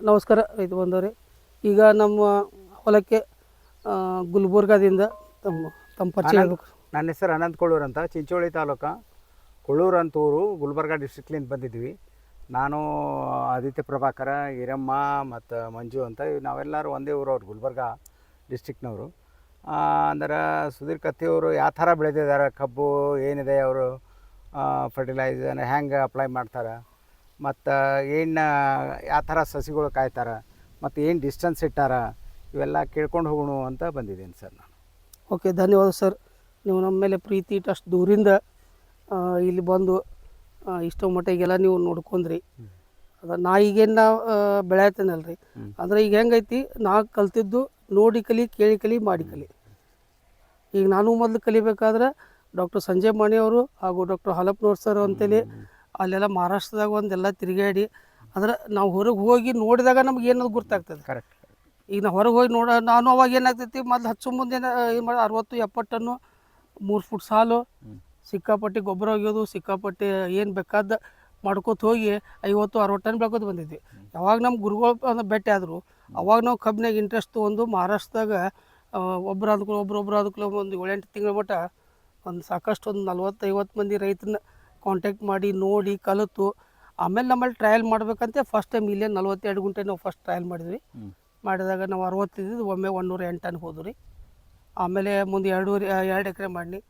ನಮಸ್ಕಾರ ರೈತ ಬಂದವರೇ. ಈಗ ನಮ್ಮ ಹೊಲಕ್ಕೆ ಗುಲ್ಬರ್ಗಾದಿಂದ ತಮ್ಮ ಪರಿಚಯ ಹೇಳ್ಬೇಕು. ನನ್ನ ಹೆಸರು ಅನಂತ್ ಕೊಳ್ಳೂರು ಅಂತ, ಚಿಂಚೋಳಿ ತಾಲೂಕು ಕೊಳ್ಳೂರು ಅಂತೂರು, ಗುಲ್ಬರ್ಗ ಡಿಸ್ಟ್ರಿಕ್ಲಿಂದ ಬಂದಿದ್ವಿ. ನಾನು ಆದಿತ್ಯ ಪ್ರಭಾಕರ, ಈರಮ್ಮ ಮತ್ತು ಮಂಜು ಅಂತ ನಾವೆಲ್ಲರೂ ಒಂದೇ ಊರವ್ರು, ಗುಲ್ಬರ್ಗ ಡಿಸ್ಟ್ರಿಕ್ನವರು. ಅಂದ್ರೆ ಸುಧೀರ್ ಕತ್ತಿಯವರು ಯಾವ ಥರ ಬೆಳೆದಿದ್ದಾರೆ, ಕಬ್ಬು ಏನಿದೆ, ಅವರು ಫರ್ಟಿಲೈಸರ್ ಹೆಂಗೆ ಅಪ್ಲೈ ಮಾಡ್ತಾರೆ, ಮತ್ತು ಏನು ಯಾವ ಥರ ಸಸಿಗಳು ಕಾಯ್ತಾರೆ, ಮತ್ತು ಏನು ಡಿಸ್ಟೆನ್ಸ್ ಇಟ್ಟಾರ, ಇವೆಲ್ಲ ಕೇಳ್ಕೊಂಡು ಹೋಗೋಣ ಅಂತ ಬಂದಿದ್ದೀನಿ ಸರ್ ನಾನು. ಓಕೆ, ಧನ್ಯವಾದ ಸರ್. ನೀವು ನಮ್ಮ ಮೇಲೆ ಪ್ರೀತಿ ಇಟ್ಟು ಅಷ್ಟು ದೂರಿಂದ ಇಲ್ಲಿ ಬಂದು ಇಷ್ಟೋ ಮಟ್ಟಿಗೆಲ್ಲ ನೀವು ನೋಡ್ಕೊಂಡ್ರಿ. ಅದು ನಾ ಈಗೇನು ಬೆಳೆಯತ್ತೇನಲ್ಲ ರೀ, ಅಂದರೆ ಈಗ ಹೆಂಗೈತಿ, ನಾ ಕಲ್ತಿದ್ದು ನೋಡಿ ಕಲಿ, ಕೇಳಿ ಕಲಿ, ಮಾಡಿ ಕಲಿ. ಈಗ ನಾನು ಮೊದಲು ಕಲಿಬೇಕಾದ್ರೆ ಡಾಕ್ಟರ್ ಸಂಜಯ್ ಮಾಣಿ ಅವರು ಹಾಗೂ ಡಾಕ್ಟರ್ ಹಾಲಪ್ಪನವ್ರು ಸರ್ ಅಂತೇಳಿ ಅಲ್ಲೆಲ್ಲ ಮಹಾರಾಷ್ಟ್ರದಾಗ ಒಂದೆಲ್ಲ ತಿರುಗಾಡಿ, ಅಂದ್ರೆ ನಾವು ಹೊರಗೆ ಹೋಗಿ ನೋಡಿದಾಗ ನಮ್ಗೆ ಏನದು ಗೊತ್ತಾಗ್ತದೆ. ಕರೆಕ್ಟ್. ಈಗ ನಾವು ಹೊರಗೆ ಹೋಗಿ ನಾನು ಅವಾಗ ಏನಾಗ್ತೈತಿ, ಮೊದಲು ಹಚ್ಚು ಮುಂದೆ ಏನು ಮಾಡಿ 60-70 ಟನ್ನು 3 ಫುಟ್ ಸಾಲು, ಸಿಕ್ಕಾಪಟ್ಟೆ ಗೊಬ್ಬರ ಒಗೆಯೋದು, ಸಿಕ್ಕಾಪಟ್ಟೆ ಏನು ಬೇಕಾದ ಮಾಡ್ಕೋತ ಹೋಗಿ 50-60 ಟನ್ ಬೆಳ್ಕೊತ ಬಂದಿದ್ವಿ. ಯಾವಾಗ ನಮ್ಮ ಗುರುಗಳು ಭೇಟಿ ಆದರು, ಅವಾಗ ನಾವು ಕಬ್ಬಿನಾಗ ಇಂಟ್ರೆಸ್ಟ್ ತೊಗೊಂಡು ಮಹಾರಾಷ್ಟ್ರದಾಗ ಒಬ್ಬರು ಅದಕ್ಕೂ ಒಂದು 7-8 ತಿಂಗಳ ಮಟ್ಟ ಒಂದು ಸಾಕಷ್ಟು ಒಂದು 40-50 ಮಂದಿ ರೈತರನ್ನ ಕಾಂಟ್ಯಾಕ್ಟ್ ಮಾಡಿ ನೋಡಿ ಕಲಿತು, ಆಮೇಲೆ ನಮ್ಮಲ್ಲಿ ಟ್ರಯಲ್ ಮಾಡ್ಬೇಕಂತೆ ಫಸ್ಟ್ ಟೈಮ್ ಇಲ್ಲೇ 42 ಗುಂಟೆ ನಾವು ಫಸ್ಟ್ ಟ್ರಯಲ್ ಮಾಡಿದ್ವಿ. ಮಾಡಿದಾಗ ನಾವು 60 ಇದ್ದಿದ್ದು ಒಮ್ಮೆ 108 ಟನ್ ಹೋದ್ವಿ ರೀ. ಆಮೇಲೆ ಮುಂದೆ 2 ಎಕರೆ ಮಾಡಿ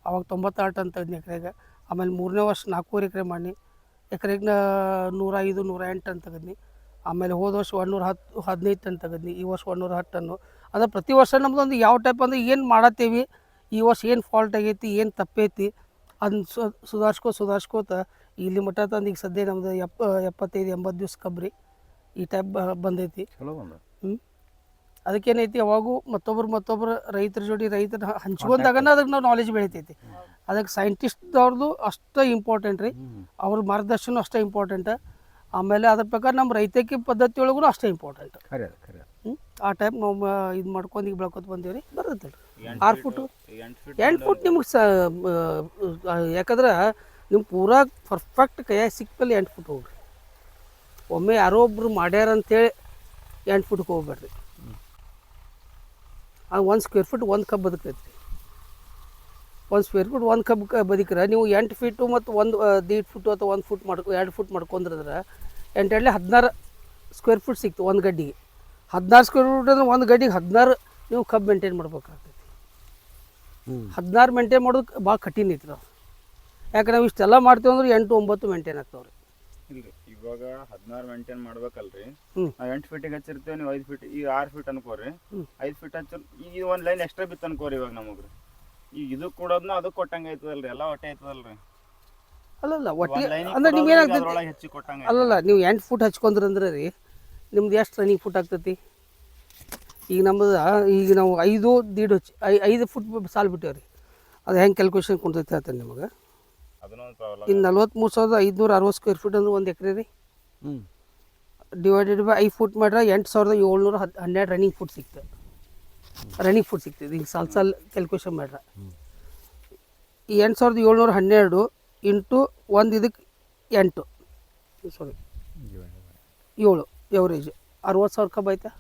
ಅವಾಗ 96 ಟನ್ ತೆಗೆದ್ನಿ ಎಕರೆಗೆ. ಆಮೇಲೆ 3ನೇ ವರ್ಷ 4 ಎಕರೆ ಮಾಡಿ ಎಕರೆಗೆ 105-108 ಟನ್ ತೆಗೆದ್ನಿ. ಆಮೇಲೆ ಹೋದ ವರ್ಷ 115 ಟನ್ ತೆಗೆದ್ನಿ. ಈ ವರ್ಷ 110 ಟನ್ನು. ಅಂದರೆ ಪ್ರತಿ ವರ್ಷ ನಮ್ದು ಒಂದು ಯಾವ ಟೈಪ್ ಅಂದರೆ ಏನು ಮಾಡತ್ತೀವಿ, ಈ ವರ್ಷ ಏನು ಫಾಲ್ಟ್ ಆಗೈತಿ, ಏನು ತಪ್ಪೈತಿ, ಅದನ್ನ ಸುಧಾರಿಸ್ಕೋತ ಇಲ್ಲಿ ಮಟ್ಟ ತಂದು ಈಗ ಸದ್ಯ ನಮ್ದು 75-80 ದಿವ್ಸ ಕಬ್ರಿ ಈ ಟೈಪ್ ಬಂದೈತಿ. ಅದಕ್ಕೇನೈತಿ, ಅವಾಗೂ ಮತ್ತೊಬ್ಬರು ರೈತರ ಜೋಡಿ ರೈತರ ಹಂಚ್ಕೊಂಡಾಗ ಅದಕ್ಕೆ ನಾವು ನಾಲೆಜ್ ಬೆಳಿತೈತಿ. ಅದಕ್ಕೆ ಸೈಂಟಿಸ್ಟ್ದವ್ರದ್ದು ಅಷ್ಟೇ ಇಂಪಾರ್ಟೆಂಟ್ ರೀ, ಅವ್ರ ಮಾರ್ಗದರ್ಶನ ಅಷ್ಟೇ ಇಂಪಾರ್ಟೆಂಟ್. ಆಮೇಲೆ ಅದ್ರ ಪ್ರಕಾರ ನಮ್ಮ ರೈತಕಿ ಪದ್ಧತಿ ಒಳಗೂ ಅಷ್ಟೇ ಇಂಪಾರ್ಟೆಂಟ್. ಆ ಟೈಪ್ ನಾವು ಇದು ಮಾಡ್ಕೊಂಡು ಈಗ ಬೆಳ್ಕೊತ ಬಂದೀವಿ ರೀ. ಬರ್ತೈತಲ್ಲ 6 ಫುಟು 8 ಫುಟ್ ನಿಮ್ಗೆ ಯಾಕಂದ್ರೆ ನಿಮ್ಗೆ ಪೂರಾ ಪರ್ಫೆಕ್ಟ್ ಕೈಯಾಗ ಸಿಕ್ಕಲ್ಲಿ 8 ಫುಟ್ ಹೋಗ್ರಿ. ಒಮ್ಮೆ ಯಾರೋ ಒಬ್ರು ಮಾಡ್ಯಾರ ಅಂಥೇಳಿ 8 ಫುಟ್ಗೆ ಹೋಗ್ಬೇಡ್ರಿ. ಅದು 1 ಸ್ಕ್ವೇರ್ ಫೀಟ್ 1 ಕಬ್ಬು ಬದುಕೈತಿ. 1 ಸ್ಕ್ವೇರ್ ಫೀಟ್ 1 ಕಬ್ಬು ಬದುಕ್ರೆ ನೀವು 8 ಫೀಟು ಮತ್ತು 1.5 ಫುಟ್ ಅಥವಾ 1 ಫುಟ್ 2 ಫುಟ್ ಮಾಡ್ಕೊಂಡ್ರೆ 8 16 ಸ್ಕ್ವೇರ್ ಫೀಟ್ ಸಿಕ್ತು ಒಂದು ಗಡ್ಡಿಗೆ. 16 ಸ್ಕ್ವೇರ್ ಫೀಟ್ ಅಂದ್ರೆ ಒಂದು ಗಡ್ಡಿಗೆ 16 ನೀವು ಕಬ್ಬು ಮೇಂಟೈನ್ ಮಾಡ್ಬೇಕಾಗ್ತೈತಿ. 16 ಮೇಂಟೈನ್ ಮಾಡೋದಕ್ಕೆ ಭಾಳ ಕಠಿಣ ಐತಿ ನಾವು. ಯಾಕೆ ನಾವು ಇಷ್ಟೆಲ್ಲ ಮಾಡ್ತೀವಿ ಅಂದ್ರೆ 8-9 ಮೇಂಟೈನ್ ಆಗ್ತಾವ್ರಿ. ಇಲ್ರಿ ಇವಾಗ 16 ಮೇಂಟೈನ್ ಮಾಡ್ಬೇಕಲ್ರಿ. ನಾವು 8 ಫೀಟಿಗೆ ಹಚ್ಚಿರ್ತೇವೆ, ನೀವು 5 ಫೀಟ್, ಈಗ 6 ಫೀಟ್ ಅನ್ಕೋರಿ. 5 ಫೀಟ್ ಹಚ್ಚ ಈಗ ಒಂದು ಲೈನ್ ಎಕ್ಸ್ಟ್ರಾ ಬಿತ್ತು ಅನ್ಕೋರಿ. ಇವಾಗ ನಮಗ್ರಿ ಈಗ ಇದು ಕೊಡೋದ್ನ ಅದಕ್ಕೆ ಕೊಟ್ಟಂಗೆ ಆಯ್ತದಲ್ರಿ, ಎಲ್ಲ ಹೊಟ್ಟೆ ಆಯ್ತದಲ್ರಿ. ಅಲ್ಲಲ್ಲ ಒಟ್ಟು ಅಂದ್ರೆ ನೀವು ಏನಾಗ್ತೈತಿ, ಹೆಚ್ಚಿ ಕೊಟ್ಟಂಗೆ. ಅಲ್ಲಲ್ಲ ನೀವು 8 ಫುಟ್ ಹಚ್ಕೊಂಡ್ರಂದ್ರೆ ರೀ ನಿಮ್ದು ಎಷ್ಟು ರನ್ನಿಂಗ್ ಫುಟ್ ಆಗ್ತೈತಿ. ಈಗ ನಮ್ಮದು ಈಗ ನಾವು 5 ಫುಟ್ ಸಾಲು ಬಿಟ್ಟೇವೆ ರೀ. ಅದು ಹೆಂಗೆ ಕ್ಯಾಲ್ಕುಲೇಷನ್ ಕೊಡ್ತೈತಿ ಹೇಳ್ತೇನೆ ನಿಮಗೆ. ಇನ್ನು 43,560 ಸ್ಕ್ವೇರ್ ಫೀಟ್ ಅಂದ್ರೆ 1 ಎಕರೆ ರೀ. ಡಿವೈಡೆಡ್ ಬೈ 5 ಫುಟ್ ಮಾಡ್ರೆ 8,712 ರನ್ನಿಂಗ್ ಫುಟ್ ಸಿಗ್ತದೆ. ಈಗ ಸಾಲ್ ಕ್ಯಾಲ್ಕುಲೇಷನ್ ಮಾಡ್ರೆ ಈ 8,712 ಇಂಟು 1 ಇದಕ್ಕೆ 8 7 ಎವರೇಜ್ 60,000 ಕಬ್ಬು ಐತೆ.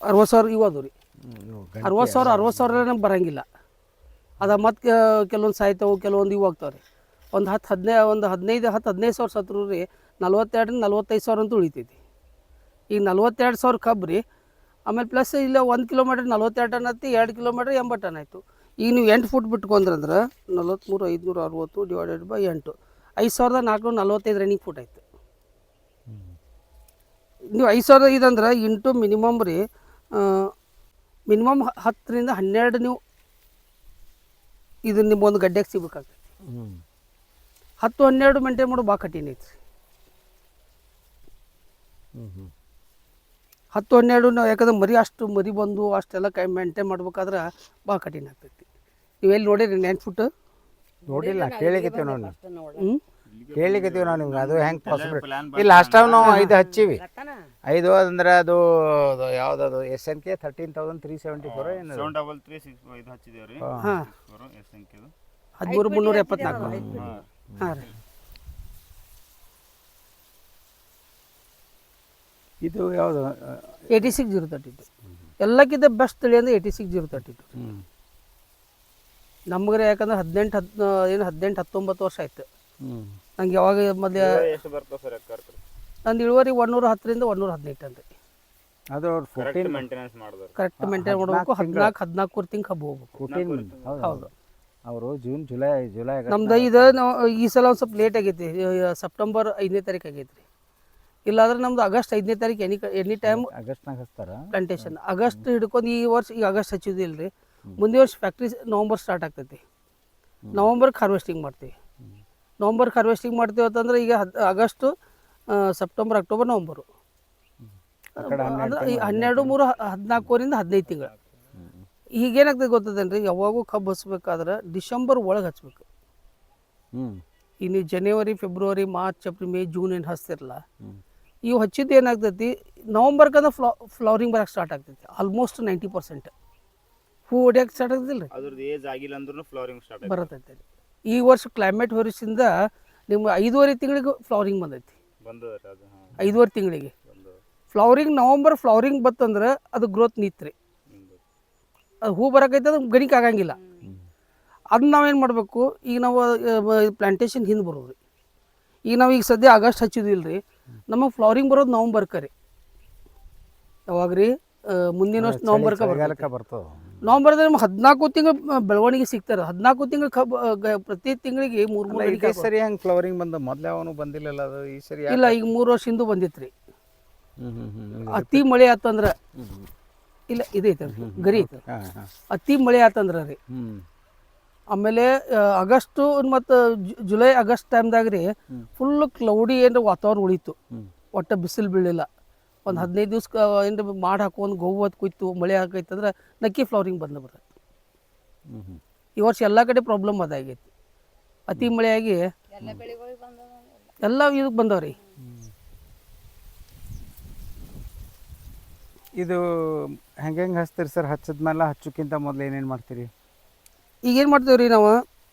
60,000 ಇವು ಅದು ರೀ. 60,000 ನಮ್ಗೆ ಬರೋಂಗಿಲ್ಲ. ಅದು ಮತ್ತು ಕೆಲವೊಂದು ಸಾಯ್ತಾವೆ, ಕೆಲವೊಂದು ಇವು ಆಗ್ತಾವೆ ರೀ. ಒಂದು 15,000 ಸತ್ರು ರೀ 42-45,000 ಅಂತೂ ಉಳಿತೈತಿ. ಈಗ 42,000 ಕಬ್ಬು ರೀ. ಆಮೇಲೆ ಪ್ಲಸ್ ಇಲ್ಲ 1 ಕಿಲೋಮೀಟ್ರ್ 42 ಟನ್ ಆಯ್ತು, 2 ಕಿಲೋಮೀಟ್ರ್ 80 ಟನ್ ಆಯಿತು. ಈಗ ನೀವು 8 ಫುಟ್ ಬಿಟ್ಕೊಂಡ್ರಂದ್ರೆ 43,560 ಡಿವೈಡೆಡ್ ಬೈ 8 5,445 ರನ್ನಿಂಗ್ ಫುಟ್ ಆಯ್ತು. ನೀವು 5,000 ಇದಂದ್ರೆ ಇಂಟು ಮಿನಿಮಮ್ ರೀ ಮಿನಿಮಮ್ 10-12 ನೀವು ಇದು ನಿಮ್ಮ ಒಂದು ಗಡ್ಡೆಗೆ ಸಿಗ್ಬೇಕಾಗ್ತೈತಿ. 10-12 ಮೇಂಟೈನ್ ಮಾಡೋದು ಭಾಳ ಕಠಿಣ ಐತಿ. 10-12 ನಾವು ಯಾಕಂದ್ರೆ ಅಷ್ಟು ಮರಿ ಬಂದು ಅಷ್ಟೆಲ್ಲ ಮೇಂಟೈನ್ ಮಾಡ್ಬೇಕಾದ್ರೆ ಭಾಳ ಕಠಿಣ ಆಗ್ತೈತಿ. ನೀವೆಲ್ಲಿ ನೋಡಿರಿ 9 ಫುಟ್ ನೋಡಿಲ್ಲ, ಕೇಳಿಕತ್ತೀವಿ ನಾವು ನಿಮ್ಗೆ. ಅದು ಹೆಂಗೆ ಪಾಸಿಬಲ್ ಇಲ್ಲ. ಲಾಸ್ಟ್ ಟೈಮ್ ನಾವು 5 ಹಚ್ಚಿವಿ. 5 ಅಂದ್ರೆ ಅದು ಯಾವುದದು SNK 13,374 ಏನು 73365 ಹಚ್ಚಿದೇವೆ ರೀ. SNK 13,374. ಹಾಂ ರೀ. ಇದು ಯಾವುದು 86-032 ಎಲ್ಲಕ್ಕಿಂತ ಬೆಸ್ಟ್ ತಳಿ ಅಂದರೆ 86-032. ನಮ್ಗೆ ಯಾಕಂದ್ರೆ 18-19 ವರ್ಷ ಆಯ್ತು ನಂಗೆ. ಯಾವಾಗ ಮೊದಲು ಎಷ್ಟು ಬರ್ತದೆ ಸರ್ ಎಕರೆ? ನಂದು ಇಳುವರಿ 110ರಿಂದ 118 ಅಂತ ರೀ. ಅದು ಕರೆಕ್ಟ್ ಮೇಂಟೆನೆನ್ಸ್ ಮಾಡಿದ್ರು. ಕರೆಕ್ಟ್ ಮೇಂಟೈನ್ ಮಾಡಬೇಕು. 14 ತಿಂಗಳು ಕಬ್ಬು ಹೋಗ್ಬೇಕು. ಹೌದು. ಅವರು ಜುಲೈ ನಮ್ದು ಇದು ಈ ಸಲ ಒಂದು ಸ್ವಲ್ಪ ಲೇಟ್ ಆಗೈತಿ. ಸೆಪ್ಟೆಂಬರ್ 5ನೇ ತಾರೀಕು ಆಗೈತಿ ರೀ. ಇಲ್ಲಾಂದ್ರೆ ನಮ್ದು ಆಗಸ್ಟ್ 5ನೇ ತಾರೀಕು ಎನಿ ಟೈಮ್ ಆಗಸ್ಟ್ನಾಗ ಹಚ್ತಾರ ಪ್ಲಾಂಟೇಶನ್. ಆಗಸ್ಟ್ ಹಿಡ್ಕೊಂಡು ಈ ವರ್ಷ ಈಗ ಆಗಸ್ಟ್ ಹಚ್ಚಿದಿಲ್ಲ ರೀ. ಮುಂದಿನ ವರ್ಷ ಫ್ಯಾಕ್ಟ್ರಿ ನವಂಬರ್ ಸ್ಟಾರ್ಟ್ ಆಗ್ತೈತಿ. ನವಂಬರ್ಗೆ ಹಾರ್ವೆಸ್ಟಿಂಗ್ ಮಾಡ್ತೀವಿ. ನವಂಬರ್ಗೆ ಹಾರ್ವೆಸ್ಟಿಂಗ್ ಮಾಡ್ತೀವಿ ಅಂತಂದ್ರೆ ಈಗ ಆಗಸ್ಟು, ಸೆಪ್ಟೆಂಬರ್, ಅಕ್ಟೋಬರ್, ನವಂಬರು ಅಂದ್ರೆ 12, 3, 14ರಿಂದ 15 ತಿಂಗಳು. ಈಗೇನಾಗ್ತದೆ ಗೊತ್ತದೇನ್ರಿ, ಯಾವಾಗೂ ಕಬ್ಬು ಹಚ್ಬೇಕಾದ್ರೆ ಡಿಸೆಂಬರ್ ಒಳಗೆ ಹಚ್ಬೇಕು. ಇನ್ನು ಜನವರಿ, February, March, April, May, June ಏನು ಹಚ್ತಿರಲ್ಲ, ಇವು ಹಚ್ಚಿದ್ದು ಏನಾಗ್ತೈತಿ ನವಂಬರ್ಕಂದ್ರೆ ಫ್ಲವರಿಂಗ್ ಬರೋಕ್ಕೆ ಸ್ಟಾರ್ಟ್ ಆಗ್ತೈತಿ. ಆಲ್ಮೋಸ್ಟ್ 90% ಹೂ ಹೊಡಿಯೋಕೆ ಸ್ಟಾರ್ಟ್ ಆಗ್ತಿಲ್ಲ ರೀ. ಅದ್ರದ್ದು ಏಜ್ ಆಗಿಲ್ಲ ಅಂದ್ರೂ ಫ್ಲವರಿಂಗ್ ಸ್ಟಾರ್ಟ್ ಬರತೈತೆ ರೀ. ಈ ವರ್ಷ ಕ್ಲೈಮೇಟ್ ಹೊರಿಸಿಂದ ನಿಮ್ಗೆ 5.5 ತಿಂಗಳಿಗೆ ಫ್ಲವರಿಂಗ್ ಬಂದೈತಿ. 5.5 ತಿಂಗಳಿಗೆ ಫ್ಲವರಿಂಗ್. ನವಂಬರ್ ಫ್ಲವರಿಂಗ್ ಬತ್ತಂದ್ರೆ ಅದು ಗ್ರೋತ್ ನಿಂತ್ರಿ. ಅದು ಹೂ ಬರೋಕೈತೆ, ಅದು ಗಣಿಕೆ ಆಗಂಗಿಲ್ಲ. ಅದನ್ನ ನಾವೇನು ಮಾಡಬೇಕು, ಈಗ ನಾವು ಪ್ಲಾಂಟೇಶನ್ ಹಿಂದೆ ಬರೋದು. ಈಗ ನಾವು ಈಗ ಸದ್ಯ ಆಗಸ್ಟ್ ಹಚ್ಚಿದಿಲ್ಲ ರೀ, ನಮಗೆ ಫ್ಲವರಿಂಗ್ ಬರೋದು ನವಂಬರ್ಕ ರೀ. ಯಾವಾಗ ರೀ, ಮುಂದಿನ ವರ್ಷ ನವಂಬರ್ಕ ಬರ್ತದೆ. ನವಂಬರ್ದಾಗ ನಮ್ಗೆ 14 ತಿಂಗಳು ಬೆಳವಣಿಗೆ ಸಿಗ್ತಾರೆ. 14 ತಿಂಗಳು ಕಬ್ಬು ಪ್ರತಿ ತಿಂಗಳಿಗೆ 3 ಸರಿ ಹಂಗೆ ಫ್ಲವರಿಂಗ್ ಬಂದ ಮೊದಲೇ ಅವನು ಬಂದಿಲ್ಲಲ್ಲ ಅದು ಈ ಸರಿ ಇಲ್ಲ. ಈಗ 3 ವರ್ಷ ಹಿಂದೂ ಬಂದಿತ್ತು ರೀ. ಅತಿ ಮಳೆ ಆತಂದ್ರೆ ಇಲ್ಲ ಇದೈತೆ ಗರಿ ಐತೆ. ಅತಿ ಮಳೆ ಆತಂದ್ರೆ ರೀ, ಆಮೇಲೆ ಆಗಸ್ಟು ಮತ್ತು ಜುಲೈ ಆಗಸ್ಟ್ ಟೈಮ್ದಾಗ ರೀ ಫುಲ್ ಕ್ಲೌಡಿ ಏನು ವಾತಾವರಣ ಉಳಿತು. ಒಟ್ಟು ಬಿಸಿಲು ಬೀಳಿಲ್ಲ. ಒಂದು 15 ದಿವ್ಸ ಏನು ಮಾಡಿ ಹಾಕೊಂಡು ಗೋವತ್ತು ಕುಯ್ತು ಮಳೆ ಹಾಕೈತೆ ಅಂದ್ರೆ ನಕ್ಕಿ ಫ್ಲವರಿಂಗ್ ಬರ್ತದೆ. ಈ ವರ್ಷ ಎಲ್ಲ ಕಡೆ ಪ್ರಾಬ್ಲಮ್ ಅದಾಗೈತಿ. ಅತಿ ಮಳೆಯಾಗಿ ಎಲ್ಲ ಇದಕ್ಕೆ ಬಂದವ್ರಿ. ಇದು ಹೆಂಗೆ ಹಚ್ತೀರಿ ಸರ್? ಹಚ್ಚಿದ್ಮೇಲೆ ಹಚ್ಚೋಕ್ಕಿಂತ ಮೊದಲು ಏನೇನು ಮಾಡ್ತೀರಿ? ಈಗೇನು ಮಾಡ್ತೀವಿ ರೀ ನಾವು,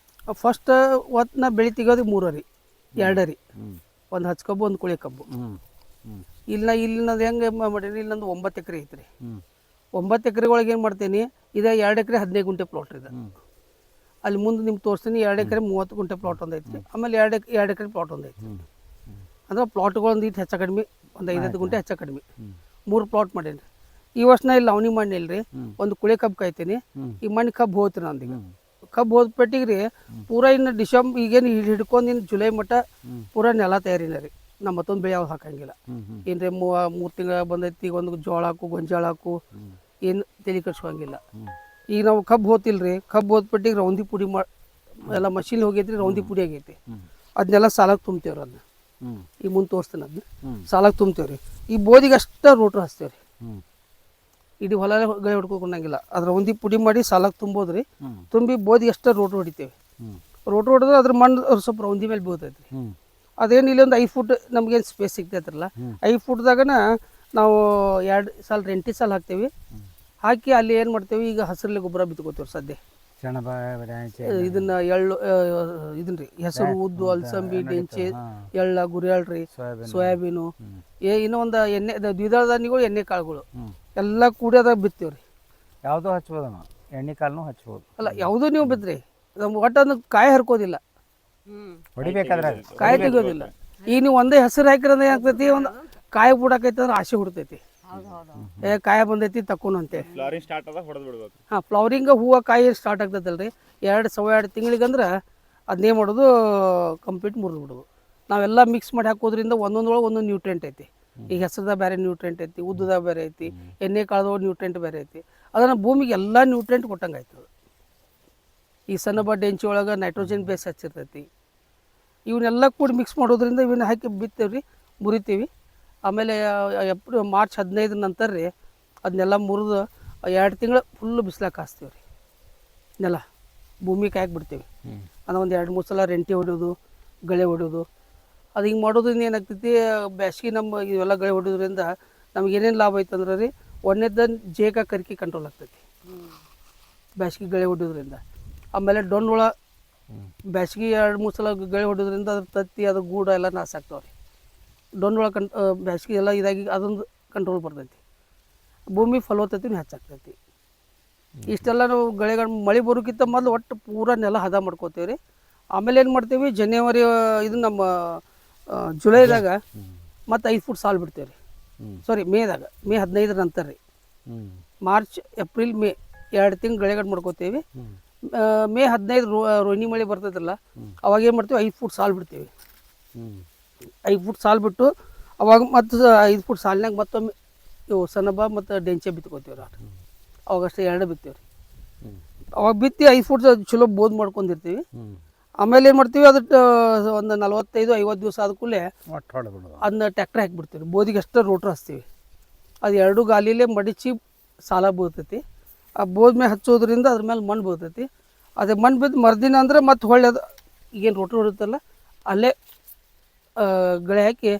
ಫಸ್ಟ್ ಒತ್ತನ್ನ ಬೆಳೆ ತೆಗೋದು 3 ರೀ, 2 ರೀ. ಒಂದು ಹಚ್ಚ ಕಬ್ಬು, ಒಂದು ಕುಳಿ ಕಬ್ಬು. ಇಲ್ಲಿನದು ಹೆಂಗೆ ಮಾಡೀನಿ, ಇಲ್ಲೊಂದು 9 ಎಕರೆ ಐತ್ರಿ. 9 ಎಕರೆ ಒಳಗೆ ಏನು ಮಾಡ್ತೀನಿ, ಇದು 2 ಎಕರೆ 15 ಗುಂಟೆ ಪ್ಲಾಟ್ ಇದೆ. ಅಲ್ಲಿ ಮುಂದೆ ನಿಮ್ಗೆ ತೋರಿಸ್ತೀನಿ. 2 ಎಕರೆ 30 ಗುಂಟೆ ಪ್ಲಾಟ್ ಒಂದು ಐತಿ. ಆಮೇಲೆ 2 ಎಕರೆ ಪ್ಲಾಟ್ ಒಂದು ಐತಿ. ಅಂದ್ರೆ ಪ್ಲಾಟ್ಗಳೊಂದು ಇಟ್ಟು ಹೆಚ್ಚು ಕಡಿಮೆ ಒಂದು 5 ಗುಂಟೆ ಹೆಚ್ಚು ಕಡಿಮೆ 3 ಪ್ಲಾಟ್ ಮಾಡೀನಿ. ಈ ವರ್ಷ ನಾ ಇಲ್ಲಿ ಲವಣಿ ಮಣ್ಣು ಇಲ್ರಿ, ಒಂದು ಕುಳಿ ಕಬ್ಬು ಕಾಯ್ತೀನಿ. ಈ ಮಣ್ಣು ಕಬ್ಬು ಹೋಗ್ತೀರಿ ನಂದೀಗ. ಕಬ್ಬು ಹೋದ ಪೆಟ್ಟಿಗೆ ರೀ ಪೂರಾ ಇನ್ನು ಡಿಸೆಂಬರ್ ಈಗೇನು ಹಿಡ್ಕೊಂಡು ಇನ್ನು ಜುಲೈ ಮಟ್ಟ ಪೂರಾ ನೆಲ ತಯಾರಿನ ರೀ. ನಾ ಮತ್ತೊಂದು ಬೆಳೆ ಯಾವ್ದು ಹಾಕಂಗಿಲ್ಲ. ಏನ್ರಿ 3 ತಿಂಗಳು ಬಂದೈತಿ, ಈಗ ಒಂದು ಜೋಳ ಹಾಕು, ಗೊಂಜಾಳ ಹಾಕು, ಏನು ತಲೆ ಕೆಡ್ಸ್ಕೊಂಗಿಲ್ಲ. ಈಗ ನಾವು ಕಬ್ಬು ಹೋತಿಲ್ರಿ, ಕಬ್ಬು ಹೋದ ಪೆಟ್ಟಿಗೆ ರೌಂದಿ ಪುಡಿ ಎಲ್ಲ ಮಷಿನ್ ಹೋಗೈತ್ರಿ, ರೌಂದಿ ಪುಡಿ ಆಗೈತಿ. ಅದನ್ನೆಲ್ಲ ಸಾಲಾಗಿ ತುಂಬ್ತೇವ್ರಿ. ಅದನ್ನ ಈಗ ಮುಂದೆ ತೋರಿಸ್ತೀನಿ. ಅದನ್ನ ಸಾಲಾಗಿ ತುಂಬ್ತೇವ್ರಿ. ಈ ಬೋದಿಗೆ ಅಷ್ಟೇ ರೋಟ್ರು ಹಚ್ತೇವ್ರಿ. ಇಡೀ ಹೊಲ ಗಳೆ ಹೊಡ್ಕೊಂಡಂಗಿಲ್ಲ. ಅದ್ರ ಒಂದಿ ಪುಡಿ ಮಾಡಿ ಸಾಲಾಗಿ ತುಂಬೋದ್ರಿ. ತುಂಬಿ ಬೋದಿಗೆ ಅಷ್ಟೇ ರೋಟ್ರು ಹೊಡಿತೇವೆ. ರೋಟ್ರು ಹೊಡೆದ್ರೆ ಅದ್ರ ಮಣ್ಣು ಸ್ವಲ್ಪ ರೌಂದಿ ಮೇಲೆ ಬೀಳ್ತೈತಿ. ಅದೇನು ಇಲ್ಲೊಂದು 5 ಫುಟ್ ನಮ್ಗೇನು ಸ್ಪೇಸ್ ಸಿಗ್ತೈತ್ರಲ್ಲ, 5 ಫುಟ್ದಾಗನ ನಾವು 2 ಸಾಲ ರೆಂಟಿ ಸಾಲ ಹಾಕ್ತೇವೆ. ಹಾಕಿ ಅಲ್ಲಿ ಏನು ಮಾಡ್ತೇವೆ, ಈಗ ಹಸಿರಲ್ಲಿ ಗೊಬ್ಬರ ಬಿತ್ಕೋತೇವೆ ಸದ್ಯ. ಇದನ್ನ ಎಳ್ಳು ಇದನ್ನ ರೀ, ಹೆಸರು, ಉದ್ದು, ಅಲಸಂಬಿ, ಡೆಂಚೆ, ಎಳ್ಳ, ಗುರಿಯಾಳ್ರಿ, ಸೋಯಾಬೀನು, ಇನ್ನೂ ಒಂದು ಎಣ್ಣೆ ದ್ವಿದಳ ಧಾನ್ಯಗಳು, ಎಣ್ಣೆ ಕಾಳುಗಳು ಎಲ್ಲ ಕೂಡಿಯೋದಾಗ ಬಿತ್ತೇವ್ರಿ. ಯಾವುದೋ ಹಚ್ಬೋದು, ಎಣ್ಣೆ ಕಾಳನ್ನು ಹಚ್ಬೋದು. ಅಲ್ಲ, ಯಾವುದೂ ನೀವು ಬಿದ್ರಿ ನಮ್ಗೆ ಒಟ್ಟು ಕಾಯಿ ಹರ್ಕೋದಿಲ್ಲ, ಹೊಡಿಬೇಕಾದ್ರೆ ಕಾಯಿ ತೆಗೋದಿಲ್ಲ. ಈಗ ನೀವು ಒಂದೇ ಹೆಸರು ಹಾಕಿರೋದು ಏನಾಗ್ತೈತಿ, ಒಂದು ಕಾಯಿ ಬಿಡಾಕೈತಿ ಅಂದ್ರೆ ಆಸೆ ಹುಡ್ತೈತಿ. ಕಾಯಿ ಬಂದೈತಿ ತಕ್ಕೊಂಡು ಅಂತೇಳಿ ಫ್ಲವರಿಂಗ್ ಸ್ಟಾರ್ಟ್ ಆದಾಗ ಹೊಡೆದು ಬಿಡ್ಬೇಕು. ಹಾಂ, ಫ್ಲವರಿಂಗ್ ಹೂವು ಕಾಯಿ ಸ್ಟಾರ್ಟ್ ಆಗ್ತೈತಲ್ರಿ 2 ತಿಂಗಳಿಗಂದ್ರೆ ಅದನ್ನೇ ಮಾಡೋದು, ಕಂಪ್ಲೀಟ್ ಮುರಿದು ಬಿಡೋದು. ನಾವೆಲ್ಲ ಮಿಕ್ಸ್ ಮಾಡಿ ಹಾಕೋದ್ರಿಂದ ಒಂದೊಂದೊಳಗೆ ಒಂದೊಂದು ನ್ಯೂಟ್ರೆಂಟ್ ಐತಿ. ಈಗ ಹೆಸರದ ಬೇರೆ ನ್ಯೂಟ್ರೆಂಟ್ ಐತಿ, ಉದ್ದದ ಬೇರೆ ಐತಿ, ಎಣ್ಣೆ ಕಾಳದೊಳಗೆ ನ್ಯೂಟ್ರೆಂಟ್ ಬೇರೆ ಐತಿ. ಅದನ್ನು ಭೂಮಿಗೆ ಎಲ್ಲ ನ್ಯೂಟ್ರೆಂಟ್ ಕೊಟ್ಟಂಗೆ ಆಯ್ತದೆ. ಈ ಸಣ್ಣ ಬಡ್ಡೆ ಹೆಂಚಿ ಒಳಗೆ ನೈಟ್ರೋಜನ್ ಬೇಸ್ ಹಚ್ಚಿರ್ತೈತಿ. ಇವನ್ನೆಲ್ಲ ಕೂಡ ಮಿಕ್ಸ್ ಮಾಡೋದ್ರಿಂದ ಇವನ್ನ ಹಾಕಿ ಬಿತ್ತೇವೆ ರೀ, ಮುರಿತೀವಿ. ಆಮೇಲೆ ಮಾರ್ಚ್ 15 ನಂತರ ರೀ ಅದನ್ನೆಲ್ಲ ಮುರಿದು 2 ತಿಂಗಳು ಫುಲ್ಲು ಬಿಸಿಲಾಗ ಕಾಸ್ತೀವಿ ರೀ. ನೆಲ ಭೂಮಿ ಕಾಯಕ್ಕೆ ಬಿಡ್ತೀವಿ. ಅದು ಒಂದು 2-3 ಸಲ ರೆಂಟಿ ಹೊಡೋದು, ಗಳೆ ಹೊಡೋದು. ಅದು ಹಿಂಗೆ ಮಾಡೋದ್ರಿಂದ ಏನಾಗ್ತೈತಿ, ಬ್ಯಾಸ್ಗೆ ನಮ್ಮ ಇವೆಲ್ಲ ಗಳೆ ಹೊಡೋದ್ರಿಂದ ನಮ್ಗೆ ಏನೇನು ಲಾಭ ಐತಂದ್ರೆ ರೀ, ಒಂದೇದ ಜೇಗ ಕರಿಕೆ ಕಂಟ್ರೋಲ್ ಆಗ್ತೈತಿ ಬ್ಯಾಸ್ಗೆ ಗಳೆ ಹೊಡೋದ್ರಿಂದ. ಆಮೇಲೆ ಡೊಣ್ಣುಳ ಬ್ಯಾಸ್ಗೆ 2-3 ಸಲ ಗಳೆ ಹೊಡೋದ್ರಿಂದ ಅದ್ರ ತತ್ತಿ, ಅದ್ರ ಗೂಡ ಎಲ್ಲ ನಾಶ ಆಗ್ತಾವೆ ರೀ. ಡೊಣ್ಣುಳ ಬ್ಯಾಸ್ಗೆ ಎಲ್ಲ ಇದಾಗಿ ಅದೊಂದು ಕಂಟ್ರೋಲ್ ಬರ್ತೈತಿ, ಭೂಮಿ ಫಲವತ್ತತೆನೂ ಹೆಚ್ಚಾಗ್ತೈತಿ. ಇಷ್ಟೆಲ್ಲ ನಾವು ಗಳಿಗಳು ಮಳೆ ಬರೋಕ್ಕಿಂತ ಮೊದಲು ಒಟ್ಟು ಪೂರ ನೆಲ ಹದ ಮಾಡ್ಕೋತೀವಿ ರೀ. ಆಮೇಲೆ ಏನು ಮಾಡ್ತೀವಿ, ಜನವರಿ ಇದು ನಮ್ಮ ಜುಲೈದಾಗ ಮತ್ತು 5 ಫುಟ್ ಸಾಲು ಬಿಡ್ತೀವಿ ರೀ. ಸಾರಿ, ಮೇ 15 ನಂತರ ರೀ. ಮಾರ್ಚ್, ಏಪ್ರಿಲ್, ಮೇ 2 ತಿಂಗಳು ಗಳಿಗಳು ಮಾಡ್ಕೋತೀವಿ. ಮೇ 15 ರೋಹಿಣಿ ಮಳೆ ಬರ್ತೈತಲ್ಲ, ಅವಾಗ ಏನು ಮಾಡ್ತೀವಿ, 5 ಫುಟ್ ಸಾಲು ಬಿಡ್ತೀವಿ. 5 ಫುಟ್ ಸಾಲು ಬಿಟ್ಟು ಅವಾಗ ಮತ್ತು 5 ಫುಟ್ ಸಾಲಿನಾಗ ಮತ್ತೊಮ್ಮೆ ಇವು ಸನಬ ಮತ್ತು ಡೆಂಚೆ ಬಿತ್ಕೋತೀವಿ ರೀ. ಅವಾಗಷ್ಟೇ 2 ಬಿತ್ತೀವಿ ರೀ. ಅವಾಗ ಬಿತ್ತಿ 5 ಫುಟ್ ಚಲೋ ಬೋದ್ ಮಾಡ್ಕೊಂಡಿರ್ತೀವಿ. ಆಮೇಲೆ ಏನು ಮಾಡ್ತೀವಿ, ಅದಕ್ಕೆ ಒಂದು 45-50 ದಿವಸ ಆದ ಕೂಡಲೇ ಅದನ್ನ ಟ್ಯಾಕ್ಟ್ರ್ ಹಾಕಿಬಿಡ್ತೀವಿ. ಬೋದಿಗೆ ಅಷ್ಟೇ ರೋಟ್ರ್ ಹಚ್ತೀವಿ. ಅದು 2 ಗಾಲಿಲೇ ಮಡಿಚಿ ಸಾಲ ಬೀಳ್ತೈತಿ. ಆ ಬೋದ್ ಮೇಲೆ ಹಚ್ಚೋದ್ರಿಂದ ಅದ್ರ ಮೇಲೆ ಮಣ್ಣು ಬೀಳ್ತೈತಿ. ಅದೇ ಮಣ್ಣು ಬಿದ್ದು ಮರುದಿನ ಅಂದ್ರೆ ಮತ್ತೆ ಹೊಳ್ಳಿ ಅದು ಈಗೇನು ರೋಟ್ರ್ ಹೊಡುತ್ತಲ್ಲ ಅಲ್ಲೇ ಗಳೆ ಹಾಕಿ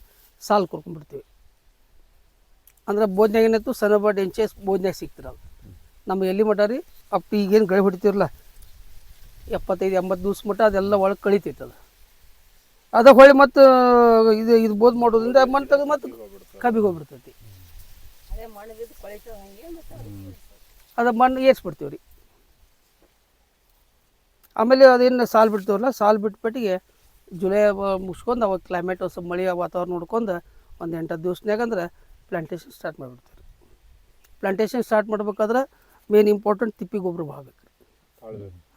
ಸಾಲು ಕೊರ್ಕೊಂಡ್ಬಿಡ್ತೀವಿ. ಅಂದ್ರೆ ಬೋದ್ನಾಗ ಏನಾಯ್ತು, ಸನಬ ಡೆಂಚೆ ಬೋದ್ನಾಗ ಸಿಗ್ತಿರಲ್ಲ. ನಮ್ಮ ಎಲ್ಲಿ ಮಟ ರೀ ಅಪ್ ಈಗೇನು ಗಳೆ ಹೊಡಿತೀರಲ್ಲ 75-80 ದಿವ್ಸ ಮಟ್ಟ ಅದೆಲ್ಲ ಒಳಗೆ ಕಳಿತೈತೆ. ಅದು ಹೊಳ್ಳಿ ಮತ್ತು ಇದು ಬೋದ್ ಮಾಡೋದ್ರಿಂದ ಮಣ್ಣು ತೆಗೆದು ಮತ್ತು ಕಬ್ಬಿಗೆ ಹೋಗ್ಬಿಡ್ತೈತಿ. ಅದು ಮಣ್ಣು ಏರ್ಸ್ಬಿಡ್ತೀವಿ ರೀ. ಆಮೇಲೆ ಅದೇನು ಸಾಲು ಬಿಡ್ತೀವಲ್ಲ, ಸಾಲು ಬಿಟ್ಬಿಟ್ಟಿಗೆ ಜುಲೈ ಮುಗಿಸ್ಕೊಂಡು ಅವಾಗ ಕ್ಲೈಮೇಟ್ ಸ್ವಲ್ಪ ಮಳೆ ವಾತಾವರಣ ನೋಡ್ಕೊಂಡು ಒಂದು 8-10 ದಿವ್ಸನಾಗ ಅಂದ್ರೆ ಪ್ಲಾಂಟೇಶನ್ ಸ್ಟಾರ್ಟ್ ಮಾಡಿಬಿಡ್ತೀವಿ. ಪ್ಲಾಂಟೇಶನ್ ಸ್ಟಾರ್ಟ್ ಮಾಡ್ಬೇಕಾದ್ರೆ ಮೇನ್ ಇಂಪಾರ್ಟೆಂಟ್ ತಿಪ್ಪಿ ಗೊಬ್ಬರ ಭಾಳ ಬೇಕು ರೀ.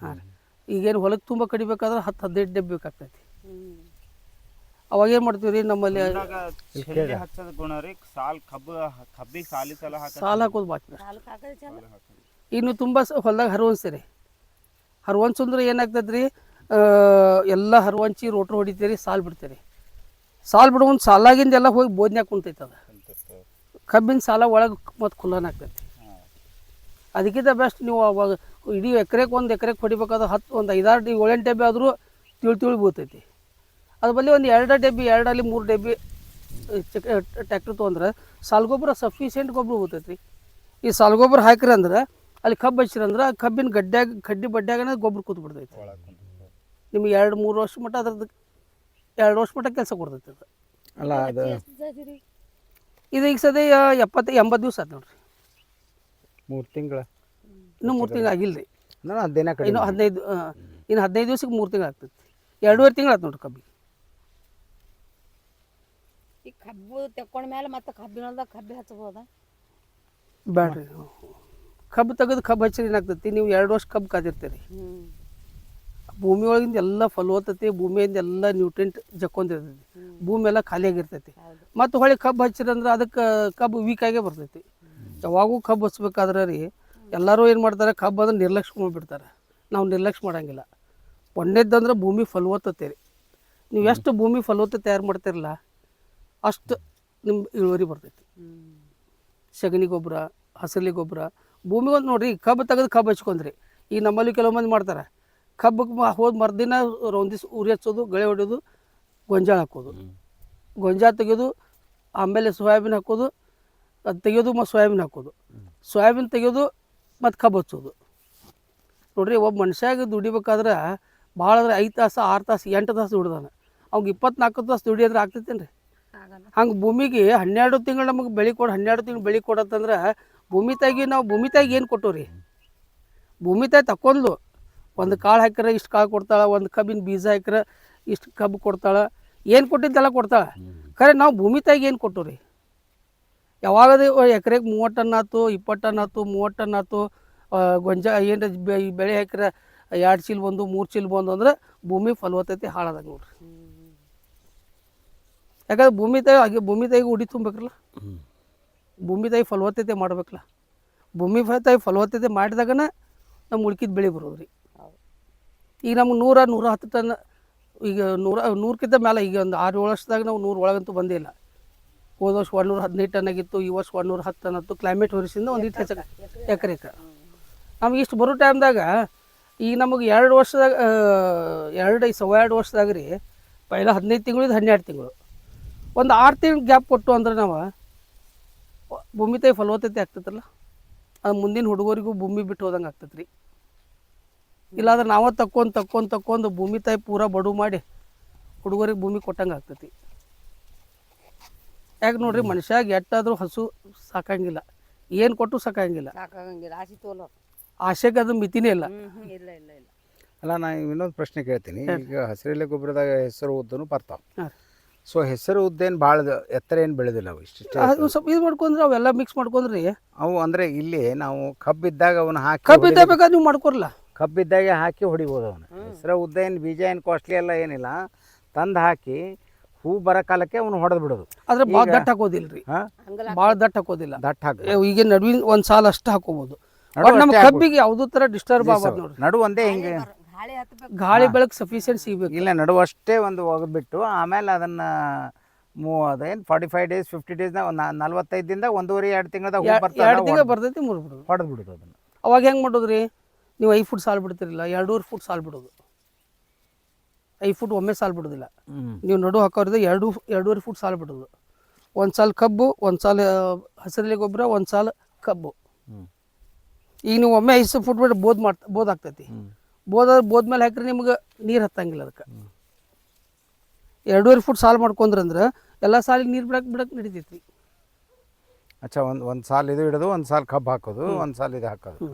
ಹಾಂ ರೀ, ಈಗೇನು ಹೊಲಕ್ಕೆ ತುಂಬ ಕಡಿಬೇಕಾದ್ರೆ 10-15 ಡಬ್ಬಿ ಬೇಕಾಗ್ತೈತಿ. ಅವಾಗ ಏನು ಮಾಡ್ತೀವಿ ರೀ, ನಮ್ಮಲ್ಲಿ ಹಚ್ಚದ ಗುಣ ರೀ. ಕಬ್ಬಿಗೆ ಸಾಲ ಹಾಕೋದು ಬಾಕಿ. ಇನ್ನು ತುಂಬ ಹೊಲದಾಗ ಹರವನ್ಸ್ತೀರಿ. ಹರವನ್ಸಂದ್ರೆ ಏನಾಗ್ತದೆ ರೀ, ಎಲ್ಲ ಹರವಂಚಿ ರೋಟ್ರ್ ಹೊಡಿತೀರಿ, ಸಾಲು ಬಿಡ್ತೀರಿ. ಸಾಲು ಬಿಡ್ಕೊಂಡು ಸಾಲಾಗಿಂದ ಎಲ್ಲ ಹೋಗಿ ಬೋದ್ನ್ಯಾಗ ಕುಂತೈತೆ. ಅದು ಕಬ್ಬಿನ ಸಾಲ ಒಳಗೆ ಮತ್ತು ಖುಲ್ಲನ್ ಆಗ್ತೈತಿ. ಅದಕ್ಕಿಂತ ಬೆಸ್ಟ್ ನೀವು ಅವಾಗ ಇಡೀ ಎಕರೆಗೆ 1 ಎಕರೆಗೆ ಹೊಡಿಬೇಕಾದ್ರೆ 1 5-6 7-8 ಡಬ್ಬಿ ಆದರೂ ತಿಳಿ ಬೀಳ್ತೈತಿ. ಅದು ಬಲ್ಲಿ ಒಂದು 2 ಡಬ್ಬಿ 2-3 ಡಬ್ಬಿ ಟ್ಯಾಕ್ಟ್ರ್ ತೊಗೊಂಡ್ರೆ ಸಾಲು ಗೊಬ್ಬರ ಸಫಿಷಿಯೆಂಟ್ ಗೊಬ್ಬರ ಹೋಗ್ತೈತಿ. ಈ ಸಾಲು ಗೊಬ್ಬರ ಹಾಕಿರಿ ಅಂದ್ರೆ ಅಲ್ಲಿ ಕಬ್ಬು ಹಚ್ಚಿರಂದ್ರೆ ಕಬ್ಬಿನ ಕಡ್ಡಿ ಬಡ್ಡ್ಯಾಗನೇ ಗೊಬ್ಬರ ಕೂತ್ ಬಿಡ್ತೈತಿ. ನಿಮ್ಗೆ 2-3 ವರ್ಷ ಮಟ್ಟ ಅದ್ರದ್ದು 2 ವರ್ಷ ಮಟ್ಟ ಕೆಲಸ ಕೊಡ್ತೈತಿ. ಅದು ಅಲ್ಲ, ಅದು ಇದು ಈಗ ಸದ್ಯ 70-80 ದಿವಸ ಆಯ್ತು ನೋಡ್ರಿ. 3 ತಿಂಗಳು ಇನ್ನೂ 3 ತಿಂಗಳು ಆಗಿಲ್ಲ ರೀ. ಇನ್ನು 15 ದಿವ್ಸಕ್ಕೆ 3 ತಿಂಗಳು ಆಗ್ತೈತಿ. 2.5 ತಿಂಗಳು ಆಯ್ತು ನೋಡ್ರಿ ಕಬ್ಬಿಗೆ. ಈ ಕಬ್ಬು ತೆಕ್ಕೊಂಡ ಮೇಲೆ ಮತ್ತೆ ಕಬ್ಬಿನೊಳದಾಗ ಕಬ್ಬಿ ಹಚ್ಬೋದಾ? ಬ್ಯಾಡ್ರಿ, ಕಬ್ಬು ತೆಗೆದು ಕಬ್ಬು ಹಚ್ಚಿರಿ ಏನಾಗ್ತೈತಿ, ನೀವು 2 ವರ್ಷ ಕಬ್ಬು ಕಾದಿರ್ತೀರಿ. ಭೂಮಿ ಒಳಗಿಂದ ಎಲ್ಲ ಫಲವತ್ತತೆ, ಭೂಮಿಯಿಂದ ಎಲ್ಲ ನ್ಯೂಟ್ರಿಯೆಂಟ್ ಜಕ್ಕೊಂಡಿರ್ತೈತಿ. ಭೂಮಿ ಎಲ್ಲ ಖಾಲಿಯಾಗಿರ್ತೈತಿ. ಮತ್ತು ಹೊಳ್ಳಿ ಕಬ್ಬು ಹಚ್ಚಿರಂದ್ರೆ ಅದಕ್ಕೆ ಕಬ್ಬು ವೀಕ್ ಆಗೇ ಬರ್ತೈತಿ. ಯಾವಾಗೂ ಕಬ್ಬು ಹಚ್ಬೇಕಾದ್ರೆ ರೀ ಎಲ್ಲರೂ ಏನು ಮಾಡ್ತಾರೆ, ಕಬ್ಬು ಅಂದ್ರೆ ನಿರ್ಲಕ್ಷ್ಯ ಮಾಡಿಬಿಡ್ತಾರೆ. ನಾವು ನಿರ್ಲಕ್ಷ್ಯ ಮಾಡೋಂಗಿಲ್ಲ. ಒಂದೇದಂದ್ರೆ ಭೂಮಿ ಫಲವತ್ತತೆ ರೀ. ನೀವು ಎಷ್ಟು ಭೂಮಿ ಫಲವತ್ತತೆ ತಯಾರು ಮಾಡ್ತಿರಲ್ಲ ಅಷ್ಟು ನಿಮ್ಮ ಇಳುವರಿ ಬರ್ತೈತಿ. ಸಗಣಿ ಗೊಬ್ಬರ, ಹಸಲಿ ಗೊಬ್ಬರ, ಭೂಮಿ ಒಂದು ನೋಡಿರಿ, ಕಬ್ಬು ತೆಗೆದು ಕಬ್ಬು ಹಚ್ಕೊಂಡ್ರಿ. ಈಗ ನಮ್ಮಲ್ಲಿ ಕೆಲವು ಮಂದಿ ಮಾಡ್ತಾರೆ, ಕಬ್ಬಕ್ಕೆ ಹೋದ ಮರುದಿನ ಒಂದು ದಿವ್ಸ ಉರಿ ಹಚ್ಚೋದು, ಗಳೆ ಹೊಡೆಯೋದು, ಗೊಂಜಾಳ ಹಾಕೋದು, ಗೊಂಜಾಳ ತೆಗೆಯೋದು, ಆಮೇಲೆ ಸೋಯಾಬೀನ್ ಹಾಕೋದು, ಅದು ತೆಗೆಯೋದು ಮತ್ತು ಸೋಯಾಬೀನ್ ಹಾಕೋದು, ಸೋಯಾಬೀನ್ ತೆಗೆಯೋದು ಮತ್ತು ಕಬ್ಬು ಹಚ್ಚೋದು. ನೋಡಿರಿ, ಒಬ್ಬ ಮನುಷ್ಯಾಗ ದುಡಿಬೇಕಾದ್ರೆ ಭಾಳ ಅಂದ್ರೆ 5 ತಾಸು 6 ತಾಸು 8 ತಾಸು ದುಡ್ದಾನ. ಅವ್ಗೆ 24 ತಾಸು ದುಡಿಯೋದ್ರೆ ಆಗ್ತೈತೇನು ರೀ? ಹಂಗೆ ಭೂಮಿಗೆ 12 ತಿಂಗಳು ನಮಗೆ ಬೆಳೆ ಕೊಡು, 12 ತಿಂಗಳು ಬೆಳೆ ಕೊಡತ್ತಂದ್ರೆ ಭೂಮಿ ತಾಯಿಗೆ ಏನು ಕೊಟ್ಟವು ರೀ? ಭೂಮಿ ತಾಯಿ ತಕ್ಕೊಂಡ್ಲು ಒಂದು ಕಾಳು ಹಾಕಿದ್ರೆ ಇಷ್ಟು ಕಾಳು ಕೊಡ್ತಾಳೆ, ಒಂದು ಕಬ್ಬಿನ ಬೀಜ ಹಾಕಿದ್ರೆ ಇಷ್ಟು ಕಬ್ಬು ಕೊಡ್ತಾಳೆ, ಏನು ಕೊಟ್ಟಿದ್ದೆಲ್ಲ ಕೊಡ್ತಾಳೆ. ಖರೆ ನಾವು ಭೂಮಿ ತಾಯಿಗೆ ಏನು ಕೊಟ್ಟವು ರೀ? ಯಾವಾಗದು ಎಕರೆಗೆ 30 ಟನ್ ಆಯ್ತು, 20 ಟನ್ ಆಯ್ತು, 30 ಟನ್ ಆಯ್ತು, ಗೊಂಜಾಳ ಏನು ಬೆಳೆ ಹಾಕಿದ್ರೆ 2 ಚೀಲ ಬಂದು 3 ಚೀಲ ಬಂದು ಅಂದ್ರೆ ಭೂಮಿ ಫಲವತ್ತತೆ ಹಾಳಾದಾಗ ನೋಡ್ರಿ. ಯಾಕಂದ್ರೆ ಭೂಮಿ ತಾಯಿಗೆ ಉಡಿ ತುಂಬೇಕಲ್ಲ, ಭೂಮಿ ತಾಯಿ ಫಲವತ್ತತೆ ಮಾಡ್ಬೇಕಲ್ಲ. ಭೂಮಿ ತಾಯಿ ಫಲವತ್ತತೆ ಮಾಡಿದಾಗನ ನಮ್ಮ ಉಳ್ಕಿದ ಬೆಳೆ ಬರೋದು ರೀ. ಈಗ ನಮ್ಗೆ 100-110 ಟನ್, ಈಗ 100ಕ್ಕಿಂತ ಮೇಲೆ, ಈಗ ಒಂದು 6-7 ವರ್ಷದಾಗ ನಾವು 100 ಒಳಗಂತೂ ಬಂದೇ ಇಲ್ಲ. ಹೋದ ವರ್ಷ 115 ಟನ್ ಆಗಿತ್ತು, ಈ ವರ್ಷ 110 ಟನ್ ಆಯ್ತು. ಕ್ಲೈಮೇಟ್ ಹೊರಿಸಿಂದ ಒಂದು ಇಟ್ಟು ಹೆಚ್ಚಾಗ ಎಕರೆಗೆ ನಮ್ಗೆ ಇಷ್ಟು ಬರೋ ಟೈಮ್ದಾಗ ಈಗ ನಮಗೆ 2 ವರ್ಷದಾಗ 2 ವರ್ಷದಾಗ ರೀ ಪೈಲ 15 ತಿಂಗಳಿಂದ 12 ತಿಂಗಳು, ಒಂದು 6 ತಿಂಗಳು ಗ್ಯಾಪ್ ಕೊಟ್ಟು ಅಂದ್ರೆ ನಾವು ಭೂಮಿ ತಾಯಿ ಫಲವತ್ತತೆ ಆಗ್ತೈತಲ್ಲ, ಅದು ಮುಂದಿನ ಹುಡುಗರಿಗೂ ಭೂಮಿ ಬಿಟ್ಟು ಹೋದಂಗೆ ಆಗ್ತೈತೆ ರೀ. ಇಲ್ಲಾಂದ್ರೆ ನಾವೇ ತಕ್ಕೊಂಡು ಭೂಮಿ ತಾಯಿ ಪೂರಾ ಬಡು ಮಾಡಿ ಹುಡುಗರಿಗೆ ಭೂಮಿ ಕೊಟ್ಟಂಗೆ ಆಗ್ತೈತಿ. ಯಾಕೆ ನೋಡ್ರಿ ಮನುಷ್ಯಾಗ ಎಟ್ಟಾದ್ರೂ ಹಸು ಸಾಕಂಗಿಲ್ಲ, ಏನು ಕೊಟ್ಟು ಸಾಕಂಗಿಲ್ಲ. ಸಾಕಾಗಂಗಿಲ್ಲ, ಆಸೆ ತೋಲ. ಆಸೆಗೆ ಅದು ಮಿತಿನೇ ಇಲ್ಲ. ಇಲ್ಲ ಇಲ್ಲ ಇಲ್ಲ. ಅಲ್ಲ, ನಾನು ಇನ್ನೊಂದು ಪ್ರಶ್ನೆ ಕೇಳ್ತೀನಿ. ಈಗ ಹಸಿರೆಲೆ ಗೊಬ್ಬರದಾಗ ಹೆಸರು ಉದ್ದನು ಬರ್ತಾವೆ. ಹಾಂ. ಸೊ ಹೆಸರು ಉದ್ದೇನು ಭಾಳ ಎತ್ತರ ಏನು ಬೆಳೆದಿಲ್ಲ ಅವು, ಇಷ್ಟಿಷ್ಟೇ. ಅದು ಸ್ವಲ್ಪ ಇದು ಮಾಡ್ಕೊಂಡ್ರೆ ಅವೆಲ್ಲ ಮಿಕ್ಸ್ ಮಾಡ್ಕೊಂಡ್ರಿ ಅವು ಅಂದರೆ ಇಲ್ಲಿ ನಾವು ಕಬ್ಬಿದ್ದಾಗ ಅವನ್ನ ಹಾಕಿ ಕಬ್ಬು ಇದ್ದ ಬೇಕಾದ್ರೆ ನೀವು ಮಾಡ್ಕೊರಲ್ಲ. ಕಬ್ಬಿದ್ದಾಗೆ ಹಾಕಿ ಹೊಡಿಬೋದು ಅವನು. ಹೆಸರು ಉದ್ದ ಏನು ಬೀಜ ಏನು ಕಾಸ್ಟ್ಲಿ ಎಲ್ಲ ಏನಿಲ್ಲ, ತಂದು ಹಾಕಿ ಹೂ ಬರೋ ಕಾಲಕ್ಕೆ ಅವನು ಹೊಡೆದು ಬಿಡೋದು. ಆದ್ರೆ ಭಾಳ ದಟ್ಟ ಹಾಕೋದಿಲ್ಲ ರೀ, ಹಾಂ, ಭಾಳ ದಟ್ಟ ಹಾಕೋದಿಲ್ಲ. ದಟ್ಟ ಹಾಕಿ ಈಗ ನಡುವಿನ ಒಂದು ಸಾಲ ಅಷ್ಟು ಹಾಕೋಬೋದು. ನಮ್ಮ ಕಬ್ಬಿಗೆ ಯಾವುದೂ ಥರ ಡಿಸ್ಟರ್ಬ್ ಆಗೋದು ನೋಡ್ರಿ. ನಡು ಒಂದೇ ಹಿಂಗೆ ಗಾಳಿ ಹತ್ತಬೇಕು. ಗಾಳಿ ಬೆಳಕು ಸಫಿಷಿಯೆಂಟ್ ಸಿಗ್ಬೇಕು. ಇಲ್ಲ, ನಡುವಷ್ಟೇ ಒಂದು ಒಗೆದ್ಬಿಟ್ಟು ಆಮೇಲೆ ಅದನ್ನು ಅದೇನು 45 ಡೇಸ್ 50 ಡೇಸ್ನಾಗ 45 ದಿನದ 1.5-2 ತಿಂಗಳದಾಗ ಹೂ 2 ತಿಂಗಳು ಬರ್ತೈತಿ, ಮುರಿದ್ಬಿಡೋದು. ಹೊಡೆದು ಬಿಡೋದು ಅದನ್ನು. ಅವಾಗ ಹೆಂಗೆ ಮಾಡೋದ್ರಿ, ನೀವು 5 ಫುಟ್ ಸಾಲು ಬಿಡ್ತಿರಲಿಲ್ಲ, 2.5 ಫುಟ್ ಸಾಲು ಬಿಡೋದು. 5 ಫುಟ್ ಒಮ್ಮೆ ಸಾಲು ಬಿಡೋದಿಲ್ಲ. ನೀವು ನಡು ಹಾಕೋದ್ರಿಂದ 2.5 ಫುಟ್ ಸಾಲು ಬಿಡೋದು. ಒಂದು ಸಾಲು ಕಬ್ಬು, ಒಂದು ಸಾಲು ಹಸಿರೆಲೆ ಗೊಬ್ಬರ, ಒಂದು ಸಾಲು ಕಬ್ಬು. ಈಗ ನೀವು ಒಮ್ಮೆ 5 ಫುಟ್ ಬಿಟ್ಟು ಬೋದ್ ಆಗ್ತೈತಿ. ಬೋದ್ ಮೇಲೆ ಹಾಕ್ರಿ ನಿಮ್ಗೆ ನೀರು ಹತ್ತಂಗಿಲ್ಲ ಅದಕ್ಕೆ. 2.5 ಫುಟ್ ಸಾಲು ಮಾಡ್ಕೊಂಡ್ರಂದ್ರೆ ಎಲ್ಲ ಸಾಲಿಗೆ ನೀರು ಬಿಡಕ್ಕೆ ನಡಿತೈತಿ. ಅಚ್ಚಾ, ಒಂದು ಸಾಲು ಇದು ಇಡೋದು, ಒಂದು ಸಾಲು ಕಬ್ಬು ಹಾಕೋದು, ಒಂದು ಸಾಲು ಇದು ಹಾಕೋದು.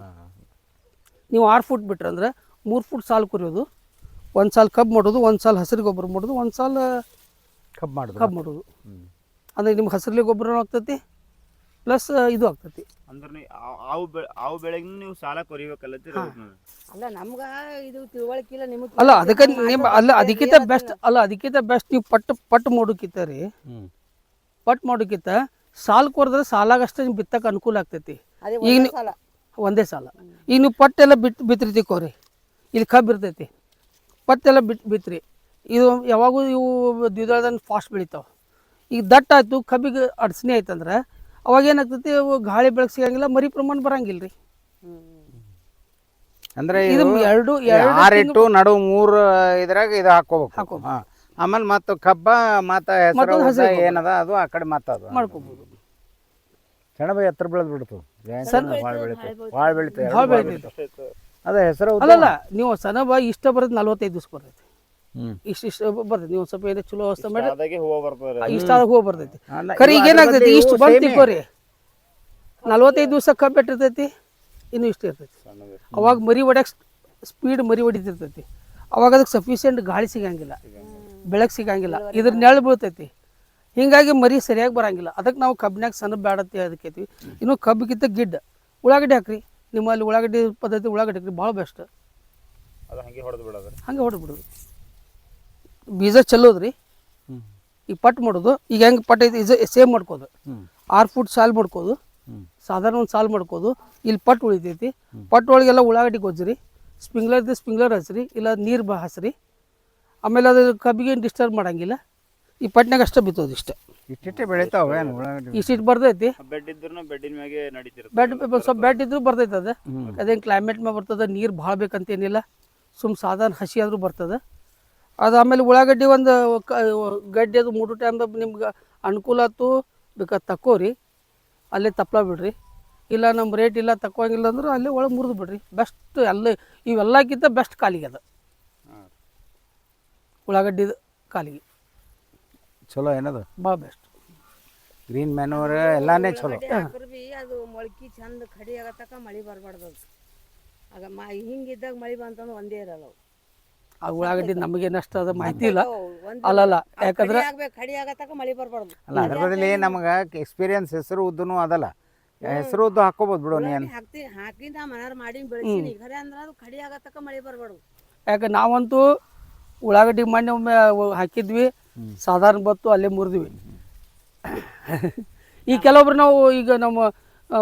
ನೀವು 6 ಫುಟ್ ಬಿಟ್ರಂದ್ರೆ 3 ಫುಟ್ ಸಾಲು ಕುರಿಯೋದು, ಒಂದು ಸಾಲು ಕಬ್ಬು ಮಾಡೋದು, ಒಂದು ಸಾಲು ಹಸಿರು ಗೊಬ್ಬರ ಮಾಡೋದು, ಒಂದು ಸಾಲು ಕಬ್ಬು ಮಾಡೋದು. ಅಂದರೆ ನಿಮ್ಗೆ ಹಸಿರೆಲೆ ಗೊಬ್ಬರ ಆಗ್ತೈತಿ ಪ್ಲಸ್ ಇದು ಆಗ್ತೈತಿ. ಅಂದ್ರೆ ನೀವು ಅವು ಬೆಳೆಗೂ ನೀವು ಸಾಲ ಕೊರಿಬೇಕಲ್ಲ. ಅಲ್ಲ, ನಮ್ಗ ಇದು ತಿಳುವಳಿಕೆ ಇಲ್ಲ, ನಿಮಗೆ. ಅಲ್ಲ ಅದಕ್ಕೆ ಅದಕ್ಕಿಂತ ಬೆಸ್ಟ್ ನೀವು ಪಟ್ಟು ಮಾಡೋಕ್ಕಿಂತ ರೀ, ಪಟ್ ಮಾಡೋಕ್ಕಿಂತ ಸಾಲು ಕೊರಿದ್ರೆ ಸಾಲಾಗಷ್ಟೇ ನಿಮ್ಗೆ ಬಿತ್ತಕ್ಕೆ ಅನುಕೂಲ ಆಗ್ತೈತಿ. ಈಗ ಒಂದೇ ಸಾಲ ಈಗ ನೀವು ಪಟ್ಟೆಲ್ಲ ಬಿತ್ತಿರ್ತಿ ಕೋರಿ, ಇಲ್ಲಿ ಕಬ್ಬು ಇರ್ತೈತಿ, ಪಟ್ಟೆಲ್ಲ ಬಿತ್ರಿ. ಇದು ಯಾವಾಗೂ ಇವು ದ್ವಿದಳದನ್ನು ಫಾಸ್ಟ್ ಬೆಳಿತಾವೆ. ಈಗ ದಟ್ಟ ಆಯ್ತು, ಕಬ್ಬಿಗೆ ಅಡಚಣೆ ಆಯ್ತಂದ್ರೆ ಅವಾಗ ಏನಾಗ್ತೈತಿ, ಅವು ಗಾಳಿ ಬೆಳಕು ಸಿಗಂಗಿಲ್ಲ, ಮರಿ ಪ್ರಮಾಣ ಬರಂಗಿಲ್ಲ ರೀ. ಅಂದರೆ ಇದು 6 ನಡು 3 ಇದ್ರಾಗ ಇದು ಹಾಕೋಬೇಕು. ಆಮೇಲೆ ಮತ್ತು ಕಬ್ಬ ಮತ್ತು ಹೆಸರು ಏನದ ಅದು ಆ ಕಡೆ ಮತ್ತು ಅದು ಮಾಡ್ಕೋಬೋದು. ಸೆಣಬ ಎತ್ತರ ಬೆಳೆದು ಬಿಡ್ತು, ಭಾಳ ಬೆಳಿತದೆ. ಅದೇ ಹೆಸರು ಅಲ್ಲಲ್ಲ, ನೀವು ಸನಬ ಇಷ್ಟ ಬರೋದು 45 ದಿವ್ಸ ಬರ್ತೈತಿ. ಇಷ್ಟು ಬರ್ತೈತಿ. ನೀವು ಸ್ವಲ್ಪ ಏನೋ ಚಲೋ ಅವಸ್ಥೆ ಮಾಡಿ ಇಷ್ಟ ಆದಾಗ ಹೂವು ಬರ್ತೈತಿ. ಖರೆ ಈಗ ಏನಾಗ್ತೈತಿ, ಇಷ್ಟು ಬಂದು ತಿಳ್ಕೊರಿ, 45 ದಿವಸ ಕಬ್ಬು ಇಟ್ಟಿರ್ತೈತಿ, ಇನ್ನೂ ಇಷ್ಟ ಇರ್ತೈತಿ. ಅವಾಗ ಮರಿ ಹೊಡ್ಯಾಕ ಸ್ಪೀಡ್ ಮರಿ ಹೊಡಿತಿರ್ತೈತಿ. ಅವಾಗ ಅದಕ್ಕೆ ಸಫಿಷಿಯೆಂಟ್ ಗಾಳಿ ಸಿಗಂಗಿಲ್ಲ, ಬೆಳಕು ಸಿಗಂಗಿಲ್ಲ, ಇದ್ರ ನೆರಳು ಬೀಳ್ತೈತಿ. ಹೀಗಾಗಿ ಮರಿ ಸರಿಯಾಗಿ ಬರಂಗಿಲ್ಲ. ಅದಕ್ಕೆ ನಾವು ಕಬ್ಬಿನಾಗ ಸಣ್ಣ ಬ್ಯಾಡತ್ತೆ ಅದಕ್ಕೆ. ಇನ್ನು ಕಬ್ಬಿಗಿಂತ ಗಿಡ್ಡ ಉಳ್ಳಾಗಡ್ಡಿ ಹಾಕ್ರಿ. ನಿಮ್ಮಲ್ಲಿ ಉಳ್ಳಾಗಡ್ಡಿ ಪದ್ಧತಿ ಉಳ್ಳಾಗಡ್ಡಿ ಹಾಕ್ರಿ, ಭಾಳ ಬೆಸ್ಟ್. ಹಂಗೆ ಹೊಡೆದು ಬಿಡೋದು. ಬೀಜ ಚೆಲ್ಲೋದ್ರಿ, ಈಗ ಪಟ್ ಮಾಡೋದು. ಈಗ ಹೆಂಗೆ ಪಟ್ ಐತಿ ಸೇಮ್ ಮಾಡ್ಕೋದು. 6 ಫುಟ್ ಸಾಲು ಮಾಡ್ಕೋದು, ಸಾಧಾರಣ ಒಂದು ಸಾಲು ಮಾಡ್ಕೋದು. ಇಲ್ಲಿ ಪಟ್ ಉಳಿತೈತಿ. ಪಟ್ ಒಳಗೆಲ್ಲ ಉಳ್ಳಾಗಡ್ಡಿ ಗೊಜ್ಜ್ರಿ, ಸ್ಪ್ರಿಂಕ್ಲರ್ ಹಚ್ರಿ, ಇಲ್ಲ ನೀರು ಹಸ್ರಿ. ಆಮೇಲೆ ಅದು ಕಬ್ಬಿಗೆ ಡಿಸ್ಟರ್ಬ್ ಮಾಡಂಗಿಲ್ಲ. ಈ ಪಟ್ನಾಗ ಅಷ್ಟೇ ಬಿತ್ತೋದು. ಇಷ್ಟೇ ಬೆಳಿತಾವೆ. ಇಷ್ಟಿಟ್ಟು ಬರ್ತೈತಿ. ಬೆಡ್ ಇದ್ರೂ ಬೆಡ್ಡಿನ ಮ್ಯಾಗೆ ನಡೀತಿರುತ್ತೆ. ಸ್ವಲ್ಪ ಬೆಡ್ ಇದ್ರೂ ಬರ್ತೈತೆ. ಅದೇನು ಕ್ಲೈಮೇಟ್ ಮ್ಯಾಗ ಬರ್ತದೆ, ನೀರು ಭಾಳ ಬೇಕಂತೇನಿಲ್ಲ. ಸಾಧಾರಣ ಹಸಿ ಆದರೂ ಬರ್ತದೆ ಅದು. ಆಮೇಲೆ ಉಳ್ಳಾಗಡ್ಡಿ ಒಂದು ಗಡ್ಡಿ ಅದು 3 ಟೈಮ್ದಾಗ ನಿಮ್ಗೆ ಅನುಕೂಲ ಆಯ್ತು ಬೇಕಾದ್ರೆ ತಕ್ಕೋರಿ, ಅಲ್ಲೇ ತಪ್ಪಲ ಬಿಡ್ರಿ. ಇಲ್ಲ ನಮ್ಮ ರೇಟ್ ಇಲ್ಲ ತಕ್ಕೋಂಗಿಲ್ಲ ಅಂದ್ರೆ ಅಲ್ಲೇ ಒಳಗೆ ಮುರಿದು ಬಿಡ್ರಿ. ಬೆಸ್ಟ್. ಇವೆಲ್ಲಕ್ಕಿಂತ ಬೆಸ್ಟ್ ಕಾಲಿಗೆ ಅದು ಉಳ್ಳಾಗಡ್ಡಿದು ಕಾಲಿಗೆ ಚಲೋ ಏನದು, ಭಾಳ ಬೆಸ್ಟ್. ಗ್ರೀನ್ ಮ್ಯಾನ್ಯೂರ್ ಎಲ್ಲಾನೇ ಚಲೋ. ಅದು ಮೊಳಕೆ ಚಂದ ಕಡಿ ಆಗತಕ್ಕ ಮಳೆ ಬರಬಾರ್ದು. ಆಗ ಹಿಂಗಿದ್ದಾಗ ಮಳೆ ಬಂತಂದ್ರೆ ಒಂದೇ ಇರಲ್ಲ. ಆ ಉಳ್ಳಾಗಡ್ಡಿ ನಮಗೇನಷ್ಟು ಅದು ಮಾಹಿತಿ ಇಲ್ಲ. ಅಲ್ಲಲ್ಲ, ಯಾಕಂದ್ರೆ ಕಡಿ ಆಗತಕ್ಕ ಮಳೆ ಬರಬಾರ್ದು. ಅಲ್ಲ, ಅದ್ರ ಬದಲಿ ನಮಗೆ ಎಕ್ಸ್ಪೀರಿಯನ್ಸ್ ಹೆಸರು ಉದ್ದನು ಅದಲ್ಲ. ಹೆಸರು ಉದ್ದು ಹಾಕೋಬೋದು ಬಿಡು. ನೀನು ಹಾಕಿಂದ ಮನಾರ್ ಮಾಡಿ ಬೆಳೆಸೀನಿ ಖರೆ ಅಂದ್ರೆ ಅದು ಕಡಿ ಆಗತಕ್ಕ ಮಳೆ ಬರಬಾರ್ದು. ಯಾಕೆ ನಾವಂತೂ ಉಳ್ಳಾಗಡ್ಡಿ ಮಣ್ಣು ಒಮ್ಮೆ ಹಾಕಿದ್ವಿ, ಸಾಧಾರಣ ಬತ್ತು ಅಲ್ಲೇ ಮುರಿದ್ವಿ. ಈಗ ಕೆಲವೊಬ್ರು ನಾವು ಈಗ ನಮ್ಮ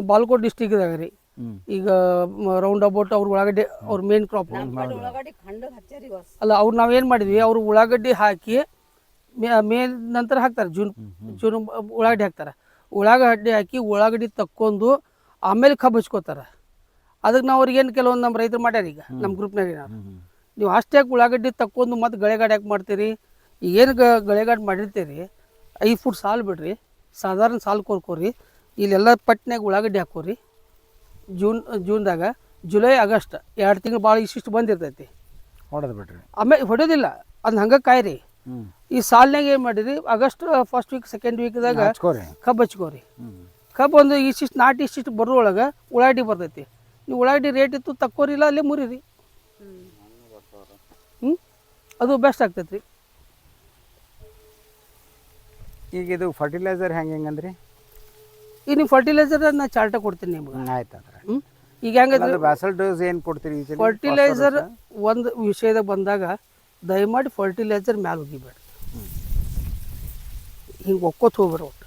ಬಾಲ್ಕೋಟ್ ಡಿಸ್ಟಿಕ್ದಾಗ ರೀ, ಈಗ ರೌಂಡ್ ಅಬೌಟ್ ಅವ್ರ ಉಳ್ಳಾಗಡ್ಡಿ ಅವ್ರ ಮೇನ್ ಕ್ರಾಪ್ ಅಲ್ಲ. ಅವ್ರು ನಾವೇನು ಮಾಡಿದ್ವಿ, ಅವ್ರು ಉಳ್ಳಾಗಡ್ಡಿ ಹಾಕಿ ಮೇ ನಂತರ ಹಾಕ್ತಾರೆ. ಜೂನ್ ಉಳ್ಳಾಗಡ್ಡಿ ಹಾಕ್ತಾರೆ. ಉಳ್ಳಾಗಡ್ಡಿ ಹಾಕಿ ಉಳ್ಳಾಗಡ್ಡಿ ತಕ್ಕೊಂಡು ಆಮೇಲೆ ಕಬ್ಬು ಹಚ್ಕೋತಾರೆ. ಅದಕ್ಕೆ ನಾವು ಅವ್ರಿಗೇನು ಕೆಲವೊಂದು ನಮ್ಮ ರೈತರು ಮಾಡ್ಯಾರ. ಈಗ ನಮ್ಮ ಗ್ರೂಪ್ನಾಗ ನೀವು ಅಷ್ಟೇ ಉಳ್ಳಾಗಡ್ಡಿ ತಕ್ಕೊಂಡು ಮತ್ತು ಗಳೆಗಾಡು ಯಾಕೆ ಮಾಡ್ತೀರಿ? ಏನು ಗಳೆಗಾಡು ಮಾಡಿರ್ತೀರಿ 5 ಫುಟ್ ಸಾಲು ಬಿಡ್ರಿ, ಸಾಧಾರಣ ಸಾಲು ಕೋರ್ಕೋರಿ. ಇಲ್ಲೆಲ್ಲ ಪಟ್ನಾಗ ಉಳ್ಳಾಗಡ್ಡಿ ಹಾಕೋರಿ. ಜೂನ್ದಾಗ ಜುಲೈ ಆಗಸ್ಟ್ 2 ತಿಂಗಳು ಭಾಳ ಇಷ್ಟಿಷ್ಟು ಬಂದಿರ್ತೈತಿ. ಹೊಡೆದು ಬಿಡ್ರಿ. ಆಮೇಲೆ ಹೊಡೆಯೋದಿಲ್ಲ, ಅದನ್ನ ಹಂಗೆ ಕಾಯ್ರಿ. ಹ್ಞೂ ಈ ಸಾಲಿನಾಗ ಏನು ಮಾಡಿರಿ ಆಗಸ್ಟ್ ಫಸ್ಟ್ ವೀಕ್ ಸೆಕೆಂಡ್ ವೀಕ್ದಾಗ ಹಚ್ಕೋರಿ ಕಬ್ಬು ಹಚ್ಕೋರಿ. ಹ್ಞೂ ಕಬ್ಬು ಒಂದು ಇಷ್ಟಿಷ್ಟು ನಾಟಿ ಇಷ್ಟಿಷ್ಟು ಬರೋಳಗೆ ಉಳ್ಳಾಗಡ್ಡಿ ಬರ್ತೈತಿ. ನೀವು ಉಳ್ಳಾಗಡ್ಡಿ ರೇಟ್ ಇತ್ತು ತಕ್ಕೋರಿಲ್ಲ ಅಲ್ಲೇ ಮುರಿರಿ. ಅದು ಬೆಸ್ಟ್ ಆಗ್ತೈತೆ ರೀ. ಈಗ ಇದು ಫರ್ಟಿಲೈಸರ್ ಹೆಂಗೆ ಅಂದ್ರಿ? ಈಗ ನೀವು ಫರ್ಟಿಲೈಸರ್ ನಾ ಚಾರ್ಟ ಕೊಡ್ತೀನಿ ನಿಮ್ಗೆ. ಆಯ್ತು ಅಂದ್ರೆ ಈಗ ಹೆಂಗೈತೆ ಅದು ಬ್ಯಾಸಲ್ ಡೋಸ್ ಏನು ಕೊಡ್ತೀರಿ? ಫರ್ಟಿಲೈಸರ್ ಒಂದು ವಿಷಯದಾಗ ಬಂದಾಗ ದಯಮಾಡಿ ಫರ್ಟಿಲೈಸರ್ ಮ್ಯಾಲೆ ಹೋಗಿಬೇಡ, ಹಿಂಗೆ ಒಕ್ಕೋತ್ ಹೋಗ್ಬೇಡ. ಒಟ್ಟು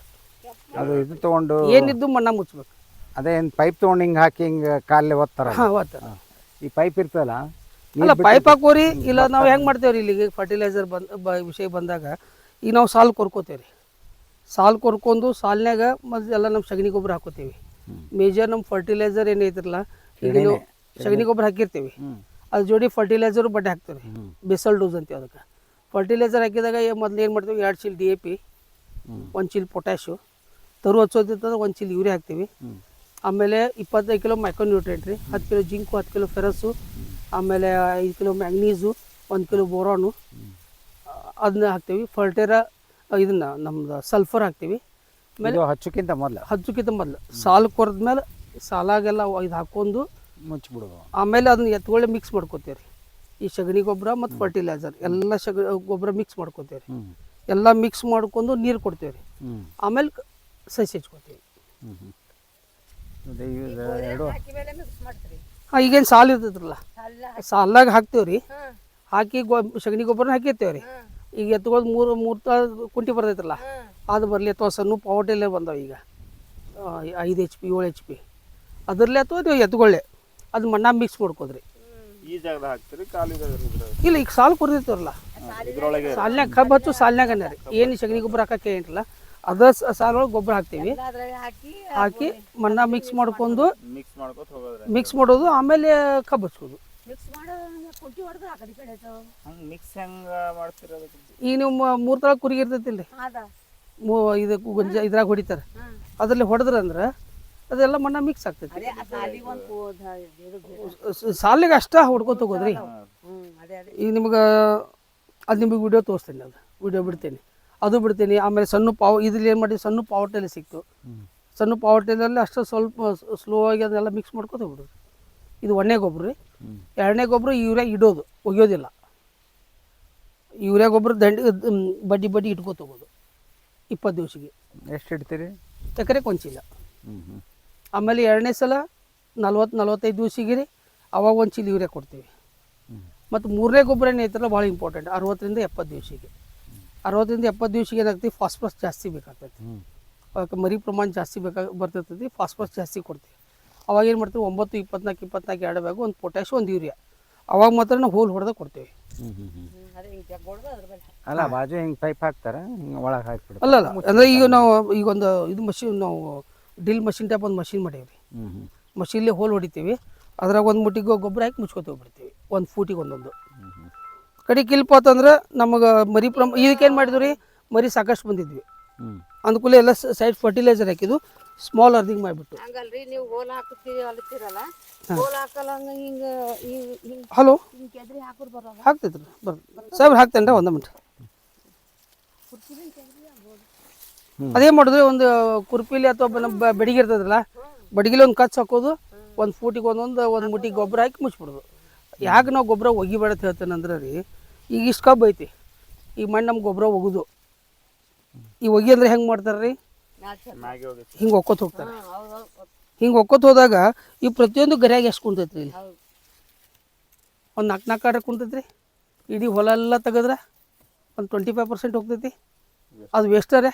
ಅದು ಇದು ತೊಗೊಂಡು ಏನಿದ್ದು ಮಣ್ಣ ಮುಚ್ಬೇಕು. ಅದೇ ಏನು ಪೈಪ್ ತೊಗೊಂಡು ಹಿಂಗೆ ಹಾಕಿ ಹಿಂಗೆ ಕಾಲೇ ಒತ್ತರ. ಹಾಂ ಓದ್ತಾರ. ಈ ಪೈಪ್ ಇರ್ತಲ್ಲ ಅಲ್ಲ ಪೈಪ್ ಹಾಕೋರಿ. ಇಲ್ಲ ನಾವು ಹೆಂಗೆ ಮಾಡ್ತೇವ್ರಿ ಇಲ್ಲಿಗೆ ಫರ್ಟಿಲೈಸರ್ ವಿಷಯ ಬಂದಾಗ ಈಗ ನಾವು ಸಾಲು ಕೊರ್ಕೋತೇವೆ ರೀ. ಸಾಲು ಕೊರ್ಕೊಂಡು ಸಾಲಿನಾಗ ಮತ್ತು ಎಲ್ಲ ನಮ್ಮ ಸಗಣಿ ಗೊಬ್ಬರ ಹಾಕೋತೀವಿ. ಮೇಜರ್ ನಮ್ಮ ಫರ್ಟಿಲೈಸರ್ ಏನೈತಿರಲ್ಲ, ಈಗ ನೀವು ಸಗಣಿ ಗೊಬ್ಬರ ಹಾಕಿರ್ತೀವಿ, ಅದ್ರ ಜೋಡಿ ಫರ್ಟಿಲೈಸರು ಬಡ್ಡೆ ಹಾಕ್ತೀವಿ. ಬೆಸಲ್ ಡೋಸ್ ಅಂತೀವಿ ಅದಕ್ಕೆ. ಫರ್ಟಿಲೈಸರ್ ಹಾಕಿದಾಗ ಮೊದಲು ಏನು ಮಾಡ್ತೀವಿ, 2 ಚೀಲ DAP, 1 ಚೀಲ ಪೊಟ್ಯಾಶು, ತರು ಹಚ್ಚೋದಿತ್ತಂದ್ರೆ 1 ಚೀಲ ಯೂರಿಯಾ ಹಾಕ್ತೀವಿ. ಆಮೇಲೆ 25 ಕಿಲೋ ಮೈಕ್ರೋನ್ಯೂಟ್ರೆಂಟ್ ರೀ, 10 ಕಿಲೋ ಜಿಂಕು, 10 ಕಿಲೋ ಫೆರಸ್ಸು, ಆಮೇಲೆ 5 ಕಿಲೋ ಮ್ಯಾಂಗ್ನೀಸು, 1 ಕಿಲೋ ಬೋರಾನು ಅದನ್ನ ಹಾಕ್ತೀವಿ. ಫರ್ಟೇರ ಇದನ್ನ ನಮ್ದು ಸಲ್ಫರ್ ಹಾಕ್ತೀವಿ. ಆಮೇಲೆ ಹಚ್ಚಕ್ಕಿಂತ ಮೊದಲು ಸಾಲು ಕೊರೆದ್ಮೇಲೆ ಸಾಲಾಗೆಲ್ಲ ಇದು ಹಾಕೊಂಡು ಮುಚ್ಚಿಬಿಡೋದು. ಆಮೇಲೆ ಅದನ್ನ ಎತ್ಕೊಳ್ಳಿ ಮಿಕ್ಸ್ ಮಾಡ್ಕೋತೀವಿ ರೀ. ಈ ಸಗಣಿ ಗೊಬ್ಬರ ಮತ್ತು ಫರ್ಟಿಲೈಸರ್ ಎಲ್ಲ ಗೊಬ್ಬರ ಮಿಕ್ಸ್ ಮಾಡ್ಕೋತೀವಿ ರೀ. ಎಲ್ಲ ಮಿಕ್ಸ್ ಮಾಡ್ಕೊಂಡು ನೀರು ಕೊಡ್ತೀವಿ ರೀ. ಆಮೇಲೆ ಸಸಿ ಹಚ್ಕೋತೀವಿ. ಹಾಂ ಈಗೇನು ಸಾಲು ಇರ್ತೈತ್ರಲ್ಲ, ಸಾಲಾಗ ಹಾಕ್ತೀವಿ ರೀ. ಹಾಕಿ ಸಗಣಿ ಗೊಬ್ಬರನ ಹಾಕಿರ್ತೇವೆ ರೀ. ಈಗ ಎತ್ಕೊಳ್ಳೋದು ಮೂರು ಕುಂಟಿ ಬರ್ತೈತ್ರಲ್ಲ, ಅದು ಬರಲಿ. ಅಥವಾ ಸಣ್ಣ ಪವರ್ಟೆಲ್ಲೇ ಬಂದಾವೆ ಈಗ 5 HP 7 HP, ಅದರಲ್ಲೇ ಅಥವಾ ನೀವು ಎತ್ಕೊಳ್ಳಿ ಅದು ಮಣ್ಣ ಮಿಕ್ಸ್ ಮಾಡ್ಕೋದ್ರಿ. ಈ ಜಾಗದಾಗ ಹಾಕ್ತೀರಿ ಖಾಲಿ ಇಲ್ಲ ಈಗ ಸಾಲು ಕೊರಿರ್ತೀವ್ರಲ್ಲ, ಸಾಲಿನಾಗ ಕಬ್ಬು ಹಚ್ಚು ಸಾಲಿನಾಗನೇ ರೀ. ಏನು ಸಗಣಿ ಗೊಬ್ಬರ ಹಾಕಕ್ಕೆ ಏನಿಲ್ಲ, ಅದ ಸಾಲೊಳಗೆ ಗೊಬ್ಬರ ಹಾಕ್ತೀವಿ. ಹಾಕಿ ಮಣ್ಣ ಮಿಕ್ಸ್ ಮಾಡ್ಕೊಂಡು ಮಿಕ್ಸ್ ಮಾಡೋದು. ಆಮೇಲೆ ಕಬ್ಬು ಹಚ್ಕೋದು. ಮಿಕ್ಸ್ ಹೆಂಗ ಮಾಡ್ತೀರ? ಈಗ ನೀವು 3 ತಳ ಕುರಿಗೆ ಇರ್ತೈತಿಲ್ಲ ರೀ, ಇದು ಇದ್ರಾಗ ಹೊಡಿತಾರೆ. ಅದರಲ್ಲಿ ಹೊಡೆದ್ರಂದ್ರೆ ಅದೆಲ್ಲ ಮಣ್ಣ ಮಿಕ್ಸ್ ಆಗ್ತೈತಿ. ಸಾಲಿಗೆ ಅಷ್ಟ ಹೊಡ್ಕೊತ ಹೋಗೋದ್ರಿ. ಈಗ ನಿಮ್ಗೆ ಅದು ನಿಮಗೆ ವಿಡಿಯೋ ತೋರಿಸ್ತೀನಿ, ಅದು ವಿಡಿಯೋ ಬಿಡ್ತೀನಿ, ಅದು ಬಿಡ್ತೀನಿ. ಆಮೇಲೆ ಸಣ್ಣ ಇದ್ರಲ್ಲಿ ಏನು ಮಾಡಿ ಸಣ್ಣ ಪವರ್ ಟೇಲ್ ಸಿಕ್ತು. ಸಣ್ಣ ಪವರ್ ಟೇಲಲ್ಲಿ ಅಷ್ಟು ಸ್ವಲ್ಪ ಸ್ಲೋ ಆಗಿ ಅದನ್ನೆಲ್ಲ ಮಿಕ್ಸ್ ಮಾಡ್ಕೊತ ಹೋಗ್ಬಿಡ್ರಿ. ಇದು 1ನೇ ಗೊಬ್ಬರ ರೀ. 2ನೇ ಗೊಬ್ಬರ ಯೂರಿಯಾ ಇಡೋದು, ಒಗೆಯೋದಿಲ್ಲ. ಯೂರಿಯಾ ಗೊಬ್ಬರ ಬಡ್ಡಿ ಇಟ್ಕೋತ ಹೋಗೋದು 20 ದಿವಸಿಗೆ. ಎಷ್ಟು ಇಡ್ತೀರಿ? ಎಕರೆಗೆ 1 ಚೀಲ. ಆಮೇಲೆ 2ನೇ ಸಲ 40-45 ದಿವಸಿಗೆ ರೀ, ಅವಾಗ 1 ಚೀಲ ಯೂರಿಯಾ ಕೊಡ್ತೀವಿ. ಮತ್ತು 3ನೇ ಗೊಬ್ಬರ ಏನೈತಲ್ಲ ಭಾಳ ಇಂಪಾರ್ಟೆಂಟ್, 60-70 ದಿವಸಿಗೆ. 60-70 ದಿವಸಿಗೆ ಏನಾಗ್ತೀವಿ, ಫಾಸ್ಫರಸ್ ಜಾಸ್ತಿ ಬೇಕಾಗ್ತೈತಿ. ಅದಕ್ಕೆ ಮರಿ ಪ್ರಮಾಣ ಜಾಸ್ತಿ ಬರ್ತೈತಿ, ಫಾಸ್ಫರಸ್ ಜಾಸ್ತಿ ಕೊಡ್ತೀವಿ. ಅವಾಗ ಏನು ಮಾಡ್ತೀವಿ, 9-24-24 2 ಬ್ಯಾಗು, 1 ಪೊಟ್ಯಾಶು, 1 ಯೂರಿಯಾ. ಅವಾಗ ಮಾತ್ರ ನಾವು ಹೋಲ್ ಹೊಡೆದ ಕೊಡ್ತೀವಿ. ಅಲ್ಲ ಬಾಜು ಹಿಂಗೆ ಪೈಪ್ ಹಾಕ್ತಾರೆ, ಹಿಂಗೆ ಒಳಗೆ ಹಾಕ್ಬಿಡ್ತಾರೆ. ಅಲ್ಲ ಅಂದರೆ ಈಗ ನಾವು ಈಗೊಂದು ಇದು ಮಷಿನ್, ನಾವು ಡ್ರಿಲ್ ಮಷಿನ್ ಟೈಪ್ ಒಂದು ಮಷಿನ್ ಮಾಡೀವಿ ರೀ. ಮಷಿನ್ಲೇ ಹೋಲ್ ಹೊಡಿತೀವಿ. ಅದ್ರಾಗ 1 ಮುಟ್ಟಿಗೆ ಗೊಬ್ಬರ ಹಾಕಿ ಮುಚ್ಕೋತ ಹೋಗ್ಬಿಡ್ತೀವಿ, 1 ಫೂಟಿಗೆ ಒಂದೊಂದು. ಕಡೆಗೆ ಇಲ್ಪ ಅಂತಂದ್ರೆ ನಮಗೆ ಮರಿ ಇದಕ್ಕೇನು ಮಾಡಿದ್ವಿ ರೀ, ಮರಿ ಸಾಕಷ್ಟು ಬಂದಿದ್ವಿ. ಅಂದ್ಕೂಲೆ ಎಲ್ಲ ಸೈಡ್ ಫರ್ಟಿಲೈಸರ್ ಹಾಕಿದ್ದು, ಸ್ಮಾಲ್ ಅರ್ದಿಂಗ್ ಮಾಡಿಬಿಟ್ಟು. ಹಂಗಲ್ರಿ, ನೀವು ಹೋಲ್ ಹಾಕ್ತೀರಿ ಅಲ್ತಿರಲ್ಲ, ಹೋಲ್ ಹಾಕಲ್ಲ ಹಿಂಗೆ ಹಲೋ ಕೆದ್ರಿ ಹಾಕೋದು ಬರೋಲ್ಲ. ಹಾಕ್ತೈತ್ರಿ, ಸಾಹೇಬ್ರು ಹಾಕ್ತೇನೆ ರೀ, 1 ಮಿನಿಟ್. ಅದೇ ಮಾಡಿದ್ರೆ ಒಂದು ಕುರ್ಪಿಲಿ ಅಥವಾ ಬೆಡಿಗೆ ಇರ್ತದಲ್ಲ, ಬಡಿಗೆಲಿ ಒಂದು ಕಚ್ ಹಾಕೋದು, 1 ಫೂಟಿಗೆ ಒಂದು ಮುಟ್ಟಿಗೆ ಗೊಬ್ಬರ ಹಾಕಿ ಮುಚ್ಬಿಡೋದು. ಯಾಕೆ ನಾವು ಗೊಬ್ಬರ ಒಗಿಬೇಡ ಅಂತ ಹೇಳ್ತೇನೆ ಅಂದ್ರೆ ರೀ, ಈಗ ಇಷ್ಟು ಕಬ್ಬು ಐತಿ, ಈಗ ಮಣ್ಣು ನಮ್ಗೆ ಗೊಬ್ಬರ ಒಗೋದು. ಈ ಒಗಿ ಅಂದ್ರೆ ಹೆಂಗೆ ಮಾಡ್ತಾರೆ ರೀ, ಹಿಂಗೆ ಒಕ್ಕೋತ ಹೋಗ್ತಾರೆ. ಹಿಂಗೆ ಒಕ್ಕೋತ ಹೋದಾಗ ಈ ಪ್ರತಿಯೊಂದು ಗರಿಯಾಗಿ ಎಷ್ಟು ಕುಂತೈತಿ ರೀ, ಇಲ್ಲಿ ಒಂದು 4 ಆರ್ಡರ್ ಕುಂತೈತಿ ರೀ. ಇಡೀ ಹೊಲ ಎಲ್ಲ ತೆಗೆದ್ರೆ ಒಂದು 25% ಹೋಗ್ತೈತಿ, ಅದು ವೇಸ್ಟರೇ.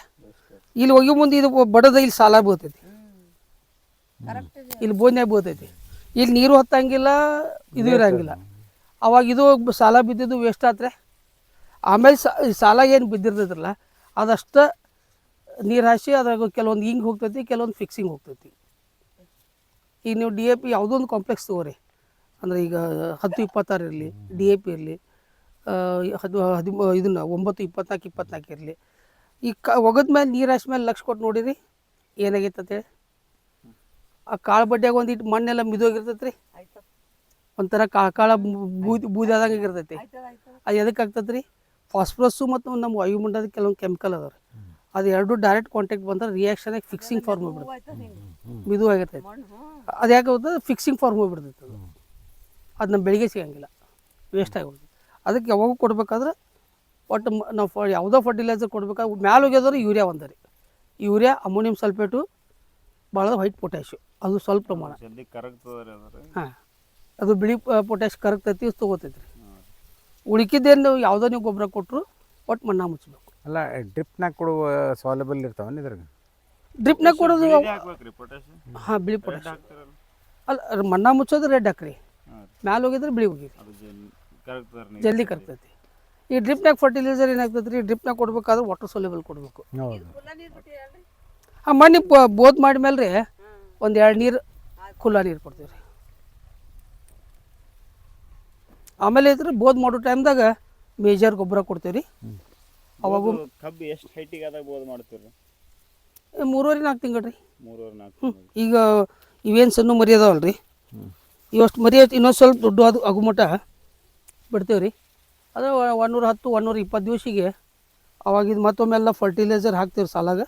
ಇಲ್ಲಿ ಒಗಿ ಮುಂದೆ ಇದು ಬಡದ ಇಲ್ಲಿ ಸಾಲ ಬೀಳ್ತೈತಿ, ಇಲ್ಲಿ ಬೋನ್ಯಾಗ ಬೀಳ್ತೈತಿ. ಇಲ್ಲಿ ನೀರು ಹತ್ತಂಗಿಲ್ಲ, ಇದು ಇರಂಗಿಲ್ಲ. ಅವಾಗ ಇದು ಸಾಲ ಬಿದ್ದಿದ್ದು ವೇಸ್ಟ್ ಆತ್ರೆ. ಆಮೇಲೆ ಸಾಲ ಏನು ಬಿದ್ದಿರ್ತೈತ್ರಲ್ಲ, ಅದಷ್ಟು ನೀರು ಹಾಸಿ ಅದ್ರಾಗ ಕೆಲವೊಂದು ಹಿಂಗೆ ಹೋಗ್ತೈತಿ, ಕೆಲವೊಂದು ಫಿಕ್ಸಿಂಗ್ ಹೋಗ್ತೈತಿ. ಈಗ ನೀವು DAP ಯಾವುದೊಂದು ಕಾಂಪ್ಲೆಕ್ಸ್ ತೊಗೋರಿ, ಅಂದರೆ ಈಗ 10-26 ಇರಲಿ, DAP ಇರಲಿ, ಇದನ್ನು 9-24-24 ಇರಲಿ. ಈಗ ಒಗದ್ಮೇಲೆ ನೀರು ಹಾಸಿ ಮೇಲೆ ಲಕ್ಷ ಕೊಟ್ಟು ನೋಡಿರಿ ಏನಾಗೈತೆ ಅಂತೇಳಿ. ಆ ಕಾಳು ಬಡ್ಡಿಯಾಗ ಒಂದಿಟ್ಟು ಮಣ್ಣೆಲ್ಲ ಮಿದೋಗಿರ್ತೈತೆ ರೀ, ಒಂಥರ ಕಾಳ ಬೂದಿ ಆದಂಗೆ ಇರ್ತೈತಿ. ಅದು ಎದಕ್ಕೆ ಆಗ್ತೈತೆ ರೀ, ಫಾಸ್ಫರಸ್ಸು ಮತ್ತು ನಮ್ಮ ವಾಯುಮಂಡಲದ ಕೆಲವೊಂದು ಕೆಮಿಕಲ್ ಅದಾವ ರೀ ಅದು ಎರಡು ಡೈರೆಕ್ಟ್ ಕಾಂಟ್ಯಾಕ್ಟ್ ಬಂದ್ರೆ ರಿಯಾಕ್ಷನ್ ಆಗಿ ಫಿಕ್ಸಿಂಗ್ ಫಾರ್ಮ್ ಹೋಗ್ಬಿಡುತ್ತೆ ಮಿದು ಆಗಿರ್ತೈತೆ ಅದು ಯಾಕೆ ಹೋಗ್ತದೆ ಫಿಕ್ಸಿಂಗ್ ಫಾರ್ಮ್ ಹೋಗ್ಬಿಡ್ತೈತೆ ಅದು ನಮ್ಮ ಬೆಳಿಗ್ಗೆ ಸಿಗಂಗಿಲ್ಲ ವೇಸ್ಟ್ ಆಗಿಬಿಡ್ತದೆ ಅದಕ್ಕೆ ಯಾವಾಗ ಕೊಡ್ಬೇಕಾದ್ರೆ ಒಟ್ಟು ನಾವು ಯಾವುದೋ ಫರ್ಟಿಲೈಸರ್ ಕೊಡ್ಬೇಕಾದ್ರೆ ಮ್ಯಾಲೆ ಹೋಗ್ಯದ್ರೆ ಯೂರಿಯಾ ಒಂದ ರೀ ಯೂರಿಯಾ ಅಮೋನಿಯಂ ಸಲ್ಫೇಟು ಭಾಳ ವೈಟ್ ಪೊಟ್ಯಾಶು ಅದು ಸ್ವಲ್ಪ ಪ್ರಮಾಣ ಜಲ್ದಿ ಕರಗ್ತದೆ ಅದ್ರ ಹಾಂ ಅದು ಬಿಳಿ ಪೊಟ್ಯಾಶ್ ಕರಗ್ತೈತಿ ತೊಗೋತೈತಿ ರೀ ಉಳಿಕಿದ್ದೇನು ಯಾವುದೋ ನೀವು ಗೊಬ್ಬರ ಕೊಟ್ಟರು ಒಟ್ಟು ಮಣ್ಣು ಮುಚ್ಚಬೇಕು ಅಲ್ಲ ಡ್ರಿಪ್ನಾಗ ಕೊಡುವ ಸೌಲಭ್ಯ ಇರ್ತಾವನ್ ಇದ್ರಾಗ ಡ್ರಿಪ್ನಾಗ ಕೊಡೋದು ಹಾಕ್ಬೇಕ್ರಿ ಪೊಟ್ಯಾಶ್ ಹಾಂ ಬಿಳಿ ಪೊಟ್ಯಾಶ್ ಹಾಕ್ತಾರಲ್ಲ ಅಲ್ಲ ಮಣ್ಣು ಮುಚ್ಚೋದು ರೆಡ್ ಹಾಕ್ರಿ ಮ್ಯಾಲೆ ಹೋಗಿದ್ರೆ ಬಿಳಿ ಹೋಗಿರಿ ಅದು ಕರಗ್ತದೆ ಜಲ್ದಿ ಕರ್ತೈತಿ ಈ ಡ್ರಿಪ್ನಾಗ ಫರ್ಟಿಲೈಸರ್ ಏನಾಗ್ತೈತೆ ರೀ ಡ್ರಿಪ್ನಾಗ ಕೊಡ್ಬೇಕಾದ್ರೆ ವಾಟರ್ ಸೊಲ್ಯೂಬಲ್ ಕೊಡಬೇಕು ಹೌದು ಆ ಮಣ್ಣಿ ಬೋದ್ ಮಾಡಿದ್ಮೇಲೆ ರೀ ಒಂದು 2 ನೀರು ಖುಲ್ಲಾ ನೀರು ಕೊಡ್ತೀವಿ ರೀ ಆಮೇಲೆ ಐತ್ರಿ ಬೋದ್ ಮಾಡೋ ಟೈಮ್ದಾಗ ಮೇಜರ್ ಗೊಬ್ಬರ ಕೊಡ್ತೀವಿ ರೀ ಅವಾಗೂ ಕಬ್ಬು ಎಷ್ಟು ಹೈಟಿಗೆ ಆದಾಗ ಬೋದ್ ಮಾಡ್ತೀರಿ 3.5-4 ತಿಂಗಳು ರೀ 3-4 ಈಗ ಇವೇನು ಸಣ್ಣ ಮರಿ ಅದಾವಲ್ಲ ರೀ ಇವಷ್ಟು ಮರಿ ಇನ್ನೊಂದು ಸ್ವಲ್ಪ ದೊಡ್ಡ ಅದು ಆಗುಮಟ ಬಿಡ್ತೇವೆ ರೀ ಅದು 110-120 ದಿವಸಿಗೆ ಅವಾಗಿದ್ದು ಮತ್ತೊಮ್ಮೆಲ್ಲ ಫರ್ಟಿಲೈಸರ್ ಹಾಕ್ತೀವಿ ಸಾಲಾಗ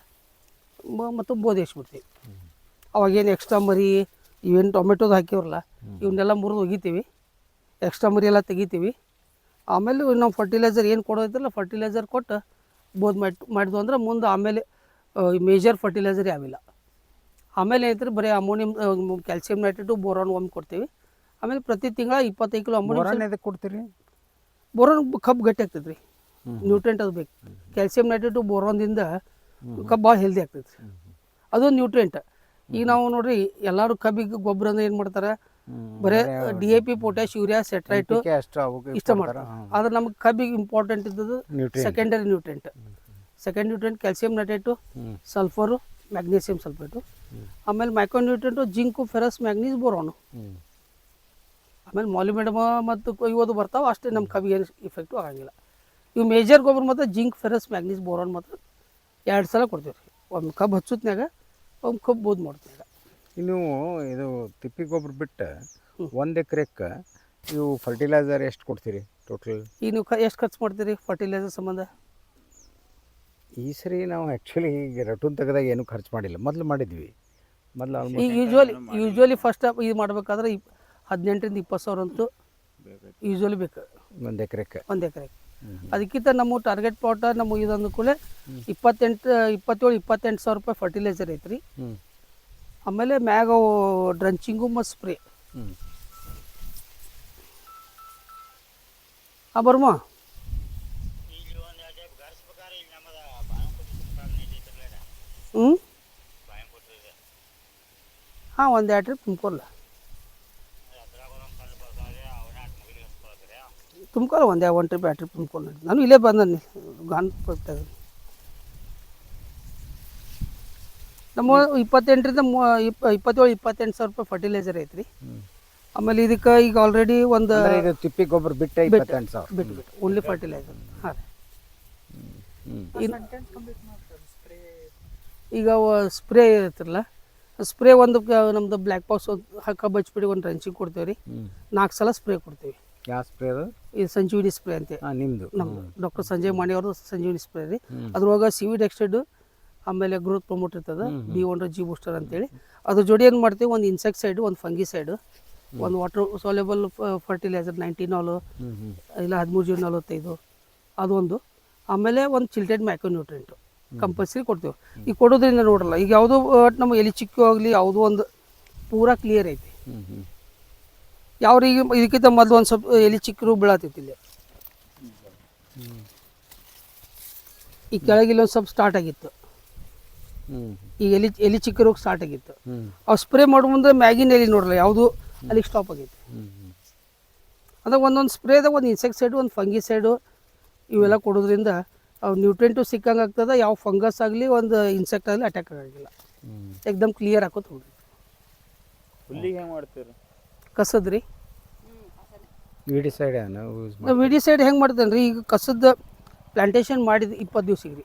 ಮತ್ತು ಬೋದ್ ಬಿಡ್ತೀವಿ ಅವಾಗೇನು ಎಕ್ಸ್ಟ್ರಾ ಮರಿ ಇವೇನು ಟೊಮೆಟೊದು ಹಾಕಿವ್ರಲ್ಲ ಇವನ್ನೆಲ್ಲ ಮುರಿದು ಒಗಿತೀವಿ ಎಕ್ಸ್ಟ್ರಾ ಮರಿ ಎಲ್ಲ ತೆಗಿತೀವಿ ಆಮೇಲೆ ನಾವು ಫರ್ಟಿಲೈಸರ್ ಏನು ಕೊಡೋದಿಲ್ಲ ಫರ್ಟಿಲೈಸರ್ ಕೊಟ್ಟು ಬೋದ್ ಮಾಡಿದ್ವು ಅಂದ್ರೆ ಮುಂದೆ ಆಮೇಲೆ ಮೇಜರ್ ಫರ್ಟಿಲೈಸರ್ ಯಾವಿಲ್ಲ ಆಮೇಲೆ ಏನೈತ್ರಿ ಬರೀ ಅಮೋನಿಯಂ ಕ್ಯಾಲ್ಸಿಯಂ ನೈಟ್ರೇಟು ಬೋರಾನ್ ಒಮ್ಮೆ ಕೊಡ್ತೀವಿ ಆಮೇಲೆ ಪ್ರತಿ ತಿಂಗಳ 25 ಕಿಲೋ ಅಮೋನಿಯಂ ಎದಕ್ಕೆ ಕೊಡ್ತೀರಿ ಬೋರಾನ್ ಕಬ್ಬು ಗಟ್ಟಿ ಆಗ್ತೈತೆ ರೀ ನ್ಯೂಟ್ರೆಂಟ್ ಅದು ಬೇಕು ಕ್ಯಾಲ್ಸಿಯಂ ನೈಟ್ರೇಟು ಬೋರಾನ್ದಿಂದ ಕಬ್ಬು ಭಾಳ ಹೆಲ್ದಿ ಆಗ್ತೈತೆ ರೀ ಅದು ನ್ಯೂಟ್ರೆಂಟ್ ಈಗ ನಾವು ನೋಡ್ರಿ ಎಲ್ಲರೂ ಕಬ್ಬಿಗೆ ಗೊಬ್ಬರ ಅಂದ್ರೆ ಏನು ಮಾಡ್ತಾರೆ ಬರೀ DAP ಪೊಟ್ಯಾಶ್ ಯೂರಿಯಾ ಸೆಟ್ರೈಟು ಇಷ್ಟ ಮಾಡ್ತಾರೆ ಆದ್ರೆ ನಮ್ಗೆ ಕಬ್ಬಿಗೆ ಇಂಪಾರ್ಟೆಂಟ್ ಇದ್ದದ್ದು secondary nutrient calcium nitrate sulphur magnesium sulphate ಆಮೇಲೆ micro nutrient zinc ferrous manganese boron ಆಮೇಲೆ ಮಾಲಿಮೆಡಮ ಮತ್ತು ಇವತ್ತು ಬರ್ತಾವೆ ಅಷ್ಟೇ ನಮ್ಮ ಕಬ್ಬಿಗೆ ಏನು ಇಫೆಕ್ಟು ಆಗಂಗಿಲ್ಲ ಇವು ಮೇಜರ್ ಗೊಬ್ಬರ ಮತ್ತು ಜಿಂಕ್ ಫೆರಸ್ ಮ್ಯಾಗ್ನೀಸ್ ಬೋರಾನ್ ಮತ್ತು 2 ಸಲ ಕೊಡ್ತೀವಿ ರೀ ಒಂದು ಕಬ್ಬು ಹಚ್ಚುತ್ನಾಗ ಒಂದು ಕಬ್ಬು ಬೋದ್ ಮಾಡ್ತೀವಿ ಇನ್ನು ಇದು ತಿಪ್ಪಿ ಗೊಬ್ಬರ ಬಿಟ್ಟು 1 ಎಕರೆಕ್ಕೆ ನೀವು ಫರ್ಟಿಲೈಸರ್ ಎಷ್ಟು ಕೊಡ್ತೀರಿ ಟೋಟಲ್ ಈಗ ನೀವು ಎಷ್ಟು ಖರ್ಚು ಮಾಡ್ತೀರಿ ಫರ್ಟಿಲೈಸರ್ ಸಂಬಂಧ ಈ ಸರಿ ನಾವು ಆ್ಯಕ್ಚುಲಿ ಈಗ ರಟೂನ್ ತೆಗೆದಾಗ ಏನೂ ಖರ್ಚು ಮಾಡಿಲ್ಲ ಮೊದಲು ಮಾಡಿದ್ವಿ ಮೊದಲು ಈಗ ಯೂಶ್ವಲಿ ಫಸ್ಟ್ ಇದು ಮಾಡಬೇಕಾದ್ರೆ 18-20 ಸಾವಿರ ಅಂತೂ ಯೂಶ್ವಲಿ ಬೇಕು 1 ಎಕರೆಕ್ಕೆ ಅದಕ್ಕಿಂತ ನಮ್ಮ ಟಾರ್ಗೆಟ್ ಪ್ಲಾಟ್ ನಮ್ಮ ಇದೊಂದು ಕೂಡ 27-28 ಸಾವಿರ ರೂಪಾಯಿ ಫರ್ಟಿಲೈಸರ್ ಐತ್ರಿ ಆಮೇಲೆ ಮ್ಯಾಗ ಡ್ರಂಚಿಂಗು ಮತ್ತು ಸ್ಪ್ರೇ ಬರ್ಮ ಹಾಂ 1-2 ಟ್ರಿಪ್ ತುಂಬ್ಕೊಲ್ಲ 1 ಟ್ರಿಪ್ 2 ಟ್ರಿಪ್ ತುಂಬ್ಕೊಂಡು ನಾನು ಇಲ್ಲೇ ಬಂದನಿ ಗಾನ್ ನಮ್ಮ 27-28 ಸಾವಿರ ರೂಪಾಯಿ ಫರ್ಟಿಲೈಸರ್ ಐತ್ರಿ ಆಮೇಲೆ ಇದಕ್ಕೆ ಈಗ ಆಲ್ರೆಡಿ ಒಂದು ತಿಪ್ಪಿ ಗೊಬ್ಬರ ಬಿಟ್ಟು 28 ಸಾವಿರ ಬಿಟ್ಟು ಓನ್ಲಿ ಫರ್ಟಿಲೈಸರ್ ಹಾಂ ರೀ ಈಗ ಸ್ಪ್ರೇ ಇರ್ತಿರಲ್ಲ ಸ್ಪ್ರೇ ಒಂದು ನಮ್ದು ಬ್ಲ್ಯಾಕ್ ಬಾಕ್ಸ್ ಕಬ್ಬು ಹಚ್ಬಿಟ್ಟು ಒಂದು ಡ್ರಂಚಿಂಗ್ ಕೊಡ್ತೀವಿ ರೀ 4 ಸಲ ಸ್ಪ್ರೇ ಕೊಡ್ತೀವಿ ಯಾವ ಸ್ಪ್ರೇ ಅದು ಇದು ಸಂಜೀವಿನಿ ಸ್ಪ್ರೇ ಅಂತ ನಿಮ್ಮದು ನಮ್ಮದು ಡಾಕ್ಟರ್ ಸಂಜಯ್ ಮಾಣಿ ಅವ್ರದ್ದು ಸಂಜೀವಿನಿ ಸ್ಪ್ರೇ ರೀ ಅದ್ರೊಳಗೆ ಸಿವಿಡ್ ಎಕ್ಸ್ಟೆಡ್ ಆಮೇಲೆ ಗ್ರೋತ್ ಪ್ರಮೋಟ್ ಇರ್ತದೆ B1 G ಬೂಸ್ಟರ್ ಅಂತೇಳಿ ಅದ್ರ ಜೋಡಿ ಏನು ಮಾಡ್ತೀವಿ ಒಂದು ಇನ್ಸೆಕ್ಸೈಡ್ ಒಂದು ಫಂಗಿಸೈಡ್ ಒಂದು ವಾಟರ್ ಸೋಲೆಬಲ್ ಫರ್ಟಿಲೈಸರ್ 19 ಇಲ್ಲ 13-45 ಅದೊಂದು ಆಮೇಲೆ ಒಂದು ಚಿಲ್ಟೆಡ್ ಮೈಕ್ರೋನ್ಯೂಟ್ರೆಂಟು ಕಂಪಲ್ಸರಿ ಕೊಡ್ತೀವಿ ಈಗ ಕೊಡೋದ್ರಿಂದ ನೋಡಲ್ಲ ಈಗ ಯಾವುದೋ ನಮ್ಮ ಎಲೆ ಚಿಕ್ಕು ಆಗಲಿ ಯಾವುದೋ ಒಂದು ಪೂರಾ ಕ್ಲಿಯರ್ ಐತಿ ಯಾವ ಈಗ ಇದಕ್ಕಿಂತ ಮೊದಲು ಒಂದು ಸ್ವಲ್ಪ ಎಲೆ ಚಿಕ್ಕರು ಬೀಳತ್ತಿತ್ತು ಇಲ್ಲಿ ಈ ಕೆಳಗಿಲ್ಲ ಒಂದು ಸ್ವಲ್ಪ ಸ್ಟಾರ್ಟ್ ಆಗಿತ್ತು ಈಗ ಎಲೆ ಚಿಕ್ಕ ರೋಗ ಸ್ಟಾರ್ಟ್ ಆಗಿತ್ತು ಅವು ಸ್ಪ್ರೇ ಮಾಡೋ ಮುಂದೆ ಮ್ಯಾಗಿನ ಎಲೆ ನೋಡಲ್ಲ ಯಾವುದು ಅಲ್ಲಿಗೆ ಸ್ಟಾಪ್ ಆಗೈತಿ ಅಂದ್ರೆ ಒಂದೊಂದು ಸ್ಪ್ರೇದಾಗ ಒಂದು ಇನ್ಸೆಕ್ಸೈಡ್ ಒಂದು ಫಂಗಿಸೈಡು ಇವೆಲ್ಲ ಕೊಡೋದ್ರಿಂದ ಅವು ನ್ಯೂಟ್ರೆಂಟು ಸಿಕ್ಕಂಗೆ ಆಗ್ತದೆ ಯಾವ ಫಂಗಸ್ ಆಗಲಿ ಒಂದು ಇನ್ಸೆಕ್ಟ್ ಆಗಲಿ ಅಟ್ಯಾಕ್ ಆಗೋಂಗಿಲ್ಲ ಏಕ್ದಮ್ ಕ್ಲಿಯರ್ ಹಾಕೋತ ಹೋಗ್ರಿ ಹುಲ್ಲಿಗೆ ಹೆಂಗೆ ಮಾಡ್ತೀರಿ ಕಸದ ರೀ ವಿಡಿಸೈಡ್ ವಿಡಿಸೈಡ್ ಹೆಂಗೆ ಮಾಡ್ತೇನೆ ರೀ ಈಗ ಕಸದ ಪ್ಲಾಂಟೇಶನ್ ಮಾಡಿದ 20 ದಿವ್ಸಿಗೆ ರೀ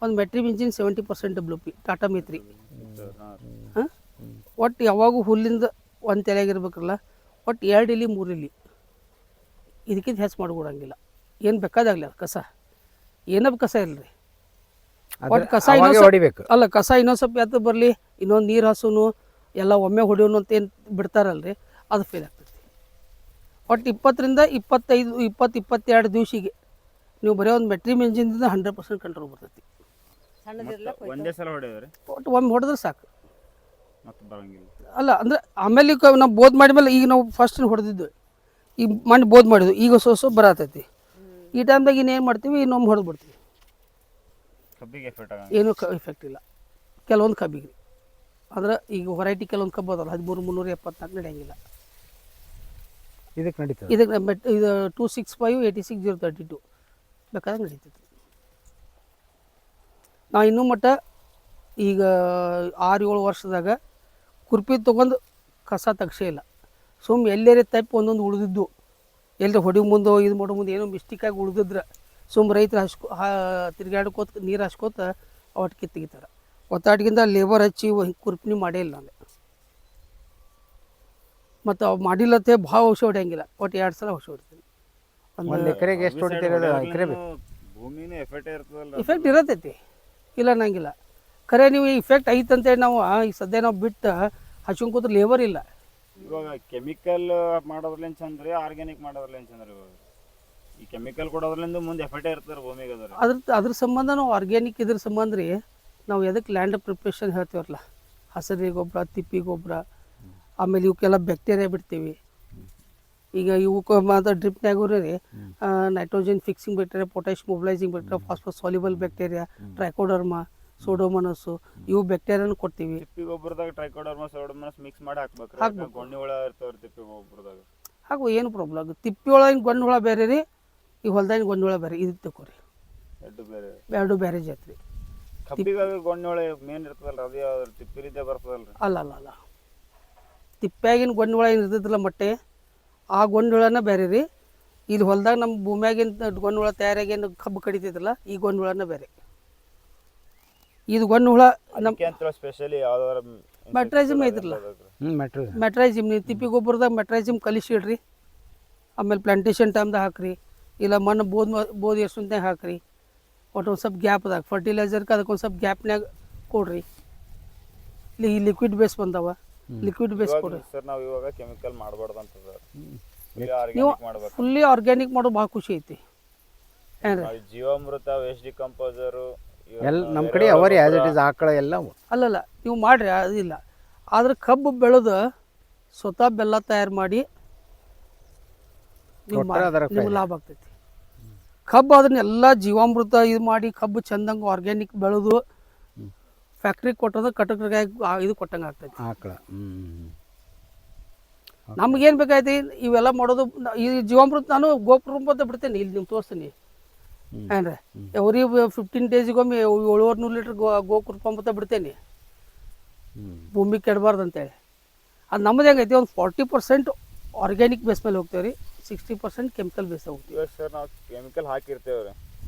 ಒಂದು ಮೆಟ್ರಿಮಿಂಚಿನ್ 70% WP ಟಾಟಾ ಮೇತ್ರಿ ಹಾಂ ಒಟ್ಟು ಯಾವಾಗೂ ಹುಲ್ಲಿಂದ ಒಂದು ತಲೆಯಾಗಿರ್ಬೇಕಲ್ಲ ಒಟ್ಟು 2 ಇಲಿ 3 ಇಲಿ ಇದಕ್ಕಿಂತ ಹೆಚ್ಚು ಮಾಡಿಕೊಡಂಗಿಲ್ಲ ಏನು ಬೇಕಾದಾಗಲಿ ಅದು ಕಸ ಏನೋ ಕಸ ಇಲ್ಲರಿ ಅದ್ರ ಒಟ್ಟು ಕಸ ಅವಾಗೇ ಇನ್ನೊಂದು ಹೊಡಿಬೇಕು. ಅಲ್ಲ ಕಸ ಇನ್ನೊಂದು ಸ್ವಲ್ಪ ಎತ್ತು ಬರಲಿ ಇನ್ನೊಂದು ನೀರು ಹಸುನು ಎಲ್ಲ ಒಮ್ಮೆ ಹೊಡಿಯೋನು ಅಂತ ಏನು ಬಿಡ್ತಾರಲ್ರಿ ಅದು ಫೇಲ್ ಆಗ್ತೈತಿ. ಒಟ್ಟು 20ರಿಂದ 22 ದಿವಸಿಗೆ ನೀವು ಬರೀ ಒಂದು ಮೆಟ್ರಿಮ್ ಇಂಜಿನ್ದಿಂದ 100% ಕಂಟ್ರೋಲ್ ಬರ್ತೈತಿ. ಸಣ್ಣದಿರ್ಲ ಒಂದೇ ಸಲ ಹೊಡೆಯೋದ್ರಿ ಒಟ್ಟು ಒಮ್ಮೆ ಹೊಡೆದ್ರೆ ಸಾಕು. ಮತ್ತೆ ಬರಂಗಿಲ್ಲ. ಅಲ್ಲ ಅಂದರೆ ಆಮೇಲೆ ಈಗ ನಾವು ಬೋದ್ ಮಾಡಿದ್ಮೇಲೆ ಈಗ ನಾವು ಫಸ್ಟ್ ಹೊಡೆದಿದ್ದು ಈಗ ಮಣ್ಣು ಬೋದ್ ಮಾಡಿದ್ವಿ ಈಗ ಬರತೈತಿ. ಈ ಟೈಮ್ದಾಗ ಇನ್ನೇನು ಮಾಡ್ತೀವಿ ಇನ್ನೊಮ್ಮೆ ಹೊಡೆದು ಬಿಡ್ತೀವಿ. ಕಬ್ಬಿಗೆ ಎಫೆಕ್ಟ್ ಆಗ ಏನೂ ಎಫೆಕ್ಟ್ ಇಲ್ಲ ಕೆಲವೊಂದು ಕಬ್ಬಿಗೆ. ಅಂದ್ರೆ ಈಗ ವೆರೈಟಿ ಕೆಲವೊಂದು ಕಬ್ಬು ಅದಲ್ಲ 13,374 ನಡೆಯಂಗಿಲ್ಲ. ಇದಕ್ಕೆ ನಡೀತದೆ. ಇದಕ್ಕೆ ಇದು 265 86 032 ಬೇಕಾದ್ರೆ ನಡೀತೈತಿ. ನಾ ಇನ್ನೂ ಮಟ್ಟ ಈಗ 6-7 ವರ್ಷದಾಗ ಕುರ್ಪಿ ತೊಗೊಂಡು ಕಸ ತೆಗ್ಸೇ ಇಲ್ಲ. ಸುಮ್ಮನೆ ಎಲ್ಲೇರಿ ತಪ್ಪು ಒಂದೊಂದು ಉಳಿದಿದ್ದು ಎಲ್ಲರೂ ಹೊಡಿ ಮುಂದೆ ಇದು ಮಾಡೋ ಮುಂದೆ ಏನೋ ಮಿಸ್ಟೇಕಾಗಿ ಉಳಿದಿದ್ರೆ ಸುಮ್ಮ ರೈತರು ತಿರ್ಗಾಡ್ಕೋತ ನೀರು ಹಚ್ಕೋತ ಅವಟ್ಟು ತೆಗಿತಾರೆ. ಒತ್ತಾಟಿಗಿಂತ ಲೇಬರ್ ಹಚ್ಚಿ ಕುರ್ಪಿನಿ ಮಾಡೇ ಇಲ್ಲ ನಾನು. ಮತ್ತು ಅವು ಮಾಡಿಲ್ಲತ್ತೆ ಭಾಳ ಔಷಧ ಹೊಡೆಯಂಗಿಲ್ಲ. ಒಟ್ಟು 2 ಸಲ ಔಷಧ ಹೊಡಿತೀನಿ. ಒಂದು ಎಕರೆಗೆ ಎಷ್ಟು ಹೊಡಿತೀರೋದು? ಎಕರೆ ಭೂಮಿನೇ ಎಫೆಕ್ಟ್ ಇರ್ತದಲ್ಲ. ಇಫೆಕ್ಟ್ ಇರತೈತಿ ಇಲ್ಲ ಅನ್ನಂಗಿಲ್ಲ. ಖರೆ ನೀವು ಇಫೆಕ್ಟ್ ಐತೆ ಅಂತೇಳಿ ನಾವು ಈಗ ಸದ್ಯ ನಾವು ಬಿಟ್ಟು ಹಚ್ಕೊಂಡ್ ಕೂತ್ರೆ ಲೇಬರ್ ಇಲ್ಲ. ಇವಾಗ ಕೆಮಿಕಲ್ ಮಾಡೋದ್ರಲೇನು ಚಂದ ರೀ, ಆರ್ಗ್ಯಾನಿಕ್ ಮಾಡೋದ್ರಲೇನು ಚಂದ ರೀ? ಇವಾಗ ಈ ಕೆಮಿಕಲ್ ಕೊಡೋದ್ರಲ್ಲಿಂದ ಮುಂದೆ ಎಫೆಕ್ಟ್ ಇರ್ತದೆ ಭೂಮಿಗೆ. ಅದ್ರ ಸಂಬಂಧ ನಾವು ಆರ್ಗ್ಯಾನಿಕ್ ಇದ್ರ ಸಂಬಂಧ ರೀ ನಾವು ಎದಕ್ಕೆ ಲ್ಯಾಂಡ್ ಪ್ರಿಪ್ರೇಷನ್ ಹೇಳ್ತೀವಲ್ಲ, ಹಸಿರು ಗೊಬ್ಬರ, ತಿಪ್ಪಿ ಗೊಬ್ಬರ, ಆಮೇಲೆ ಇವಕ್ಕೆಲ್ಲ ಬ್ಯಾಕ್ಟೀರಿಯಾ ಬಿಡ್ತೀವಿ. ಈಗ ಇವಕ್ಕೆ ಮಾತ್ರ ಡ್ರಿಪ್ನಾಗೂ ರೀ nitrogen fixing bacteria, potash mobilising bacteria, phosphorus soluble bacteria, trichoderma, pseudomonas ಇವು ಬ್ಯಾಕ್ಟೀರಿಯಾನು ಕೊಡ್ತೀವಿ. ತಿಪ್ಪಿ ಗೊಬ್ಬರದಾಗ ಟ್ರೈಕೋಡರ್ಮಾ ಸೋಡೋಮೋನಾಸ್ ಮಿಕ್ಸ್ ಮಾಡಿ ಹಾಕ್ಬೇಕು. ಗೊಂಡಿ ಹುಳ ಇರ್ತಾವ್ರಿ ತಿಪ್ಪಿ ಗೊಬ್ಬರದಾಗ. ಹಾಗೂ ಏನು ಪ್ರಾಬ್ಲಮ್ ಆಗುತ್ತೆ? ತಿಪ್ಪಿ ಒಳಗಿನ ಗೊಂಡು ಹುಳ ಬೇರೆ ರೀ, ಈ ಹೊಲ್ದಾಗಿನ ಗೊಂಡು ಹುಳ ಬೇರೆ. ಇದು ತಗೋರಿ ಎರಡು ಬೇರೆ ಜಾತ್ರೆ. ಕಬ್ಬಿಗಾಗ ಗೊಂಡಿ ಹುಳ ಮೇನ್ ಇರ್ತದಲ್ಲ, ಅದು ಯಾವ್ದು ತಿಪ್ಪಿ ರೀತಿಯ ಬರ್ತದಲ್ರಿ? ಅಲ್ಲ ತಿಪ್ಪ್ಯಾಗಿನ ಗೊಂಡು ಹುಳ ಏನು ಇರ್ತೈತಿಲ್ಲ ಮೊಟ್ಟೆ, ಆ ಗೊಂಡು ಹುಳನ ಬೇರೆ ರೀ. ಇಲ್ಲಿ ಹೊಲ್ದಾಗ ನಮ್ಮ ಭೂಮಿಯಾಗಿನ ಗೊಂಡು ಹುಳ ತಯಾರಾಗೇನು ಕಬ್ಬು ಕಡಿತೈತಲ್ಲ, ಈ ಗೊಂಡು ಹುಳನ ಬೇರೆ. ಇದು ಗೊಂಡು ಹುಳ ನಮ್ಮ ಸ್ಪೆಷಲಿ ಯಾವ್ದಾರ ಮೆಟ್ರೈಸಿಮ್ ಐತ್ರಲ್ಲ, ಮೆಟ್ರೈಸಿಮ್ ನೀವು ತಿಪ್ಪಿ ಗೊಬ್ಬರದಾಗ ಮೆಟ್ರೈಸಿಮ್ ಕಲಿಸಿ ಇಡ್ರಿ. ಆಮೇಲೆ ಪ್ಲಾಂಟೇಶನ್ ಟೈಮ್ದಾಗ ಹಾಕ್ರಿ, ಇಲ್ಲ ಮಣ್ಣು ಬೋದ್ ಎಷ್ಟಂತಾಗ ಹಾಕ್ರಿ. ಒಟ್ಟು ಒಂದು ಸ್ವಲ್ಪ ಗ್ಯಾಪ್ದಾಗ ಫರ್ಟಿಲೈಸರ್ಗೆ ಅದಕ್ಕೆ ಒಂದು ಸ್ವಲ್ಪ ಗ್ಯಾಪ್ನಾಗ ಕೊಡ್ರಿ. ಇಲ್ಲಿ ಈ ಲಿಕ್ವಿಡ್ ಬೇಸ್ ಬಂದವ, ಲಿಕ್ವಿಡ್ ಬೇಸ್ ಕೊಡ್ರಿ. ಸರ್ ನಾವು ಇವಾಗ ಕೆಮಿಕಲ್ ಮಾಡಬಾರ್ದು ಅಂತ ಸರ್, ನೀವು ಫುಲ್ಲಿ ಆರ್ಗ್ಯಾನಿಕ್ ಮಾಡೋದು ಭಾಳ ಖುಷಿ ಐತಿ. ಏನ್ರಿ ಜೀವಾಮೃತ, ವೇಸ್ಟ್ ಡಿಕಂಪೋಸರು ಎಲ್ಲ ನಮ್ಮ ಕಡೆ ಅವರಿ ಆ್ಯಸ್ ಇಟ್ ಈಸ್ ಆಕಳ ಎಲ್ಲ. ಅಲ್ಲಲ್ಲ ನೀವು ಮಾಡಿರಿ ಅದಿಲ್ಲ. ಆದ್ರೆ ಕಬ್ಬು ಬೆಳೆದು ಸ್ವತಃ ಬೆಲ್ಲ ತಯಾರು ಮಾಡಿ ನಿಮ್ಗೆ ಲಾಭ ಆಗ್ತೈತಿ. ಕಬ್ಬು ಅದನ್ನ ಎಲ್ಲ ಜೀವಾಮೃತ ಇದು ಮಾಡಿ ಕಬ್ಬು ಚಂದಂಗೆ ಆರ್ಗ್ಯಾನಿಕ್ ಬೆಳೆದು ಫ್ಯಾಕ್ಟ್ರಿಗೆ ಕೊಟ್ಟೋದು ಕಟಕ್ರಿಗೆ ಇದು ಕೊಟ್ಟಂಗೆ ಆಗ್ತೈತಿ ಆಕಳ. ನಮಗೇನು ಬೇಕಾಯ್ತಿ ಇವೆಲ್ಲ ಮಾಡೋದು. ಈ ಜೀವಾಮೃತ ನಾನು ಗೋಪುರ ರೂಪದ ಬಿಡ್ತೇನೆ, ಇಲ್ಲಿ ನಿಮ್ಗೆ ತೋರಿಸ್ತೀನಿ ಏನ್ರಿ. ಎವ್ರಿ 15 ಡೇಸಿಗೊಮ್ಮೆ 700 ಲೀಟ್ರ್ ಗೋಕೃಪಂಬತ್ತ ಬಿಡ್ತೇನೆ, ಭೂಮಿ ಕೆಡಬಾರ್ದು ಅಂತೇಳಿ. ಅದು ನಮ್ಮದು ಹೆಂಗೈತಿ, ಒಂದು 40% ಆರ್ಗ್ಯಾನಿಕ್ ಬೇಸ್ ಮೇಲೆ ಹೋಗ್ತೇವೆ ರೀ, 60% ಕೆಮಿಕಲ್ ಬೇಸ್ ಹೋಗ್ತೀವಿ. ಇವಾಗ ಸರ್ ನಾವು ಕೆಮಿಕಲ್ ಹಾಕಿರ್ತೇವೆ ರೀ,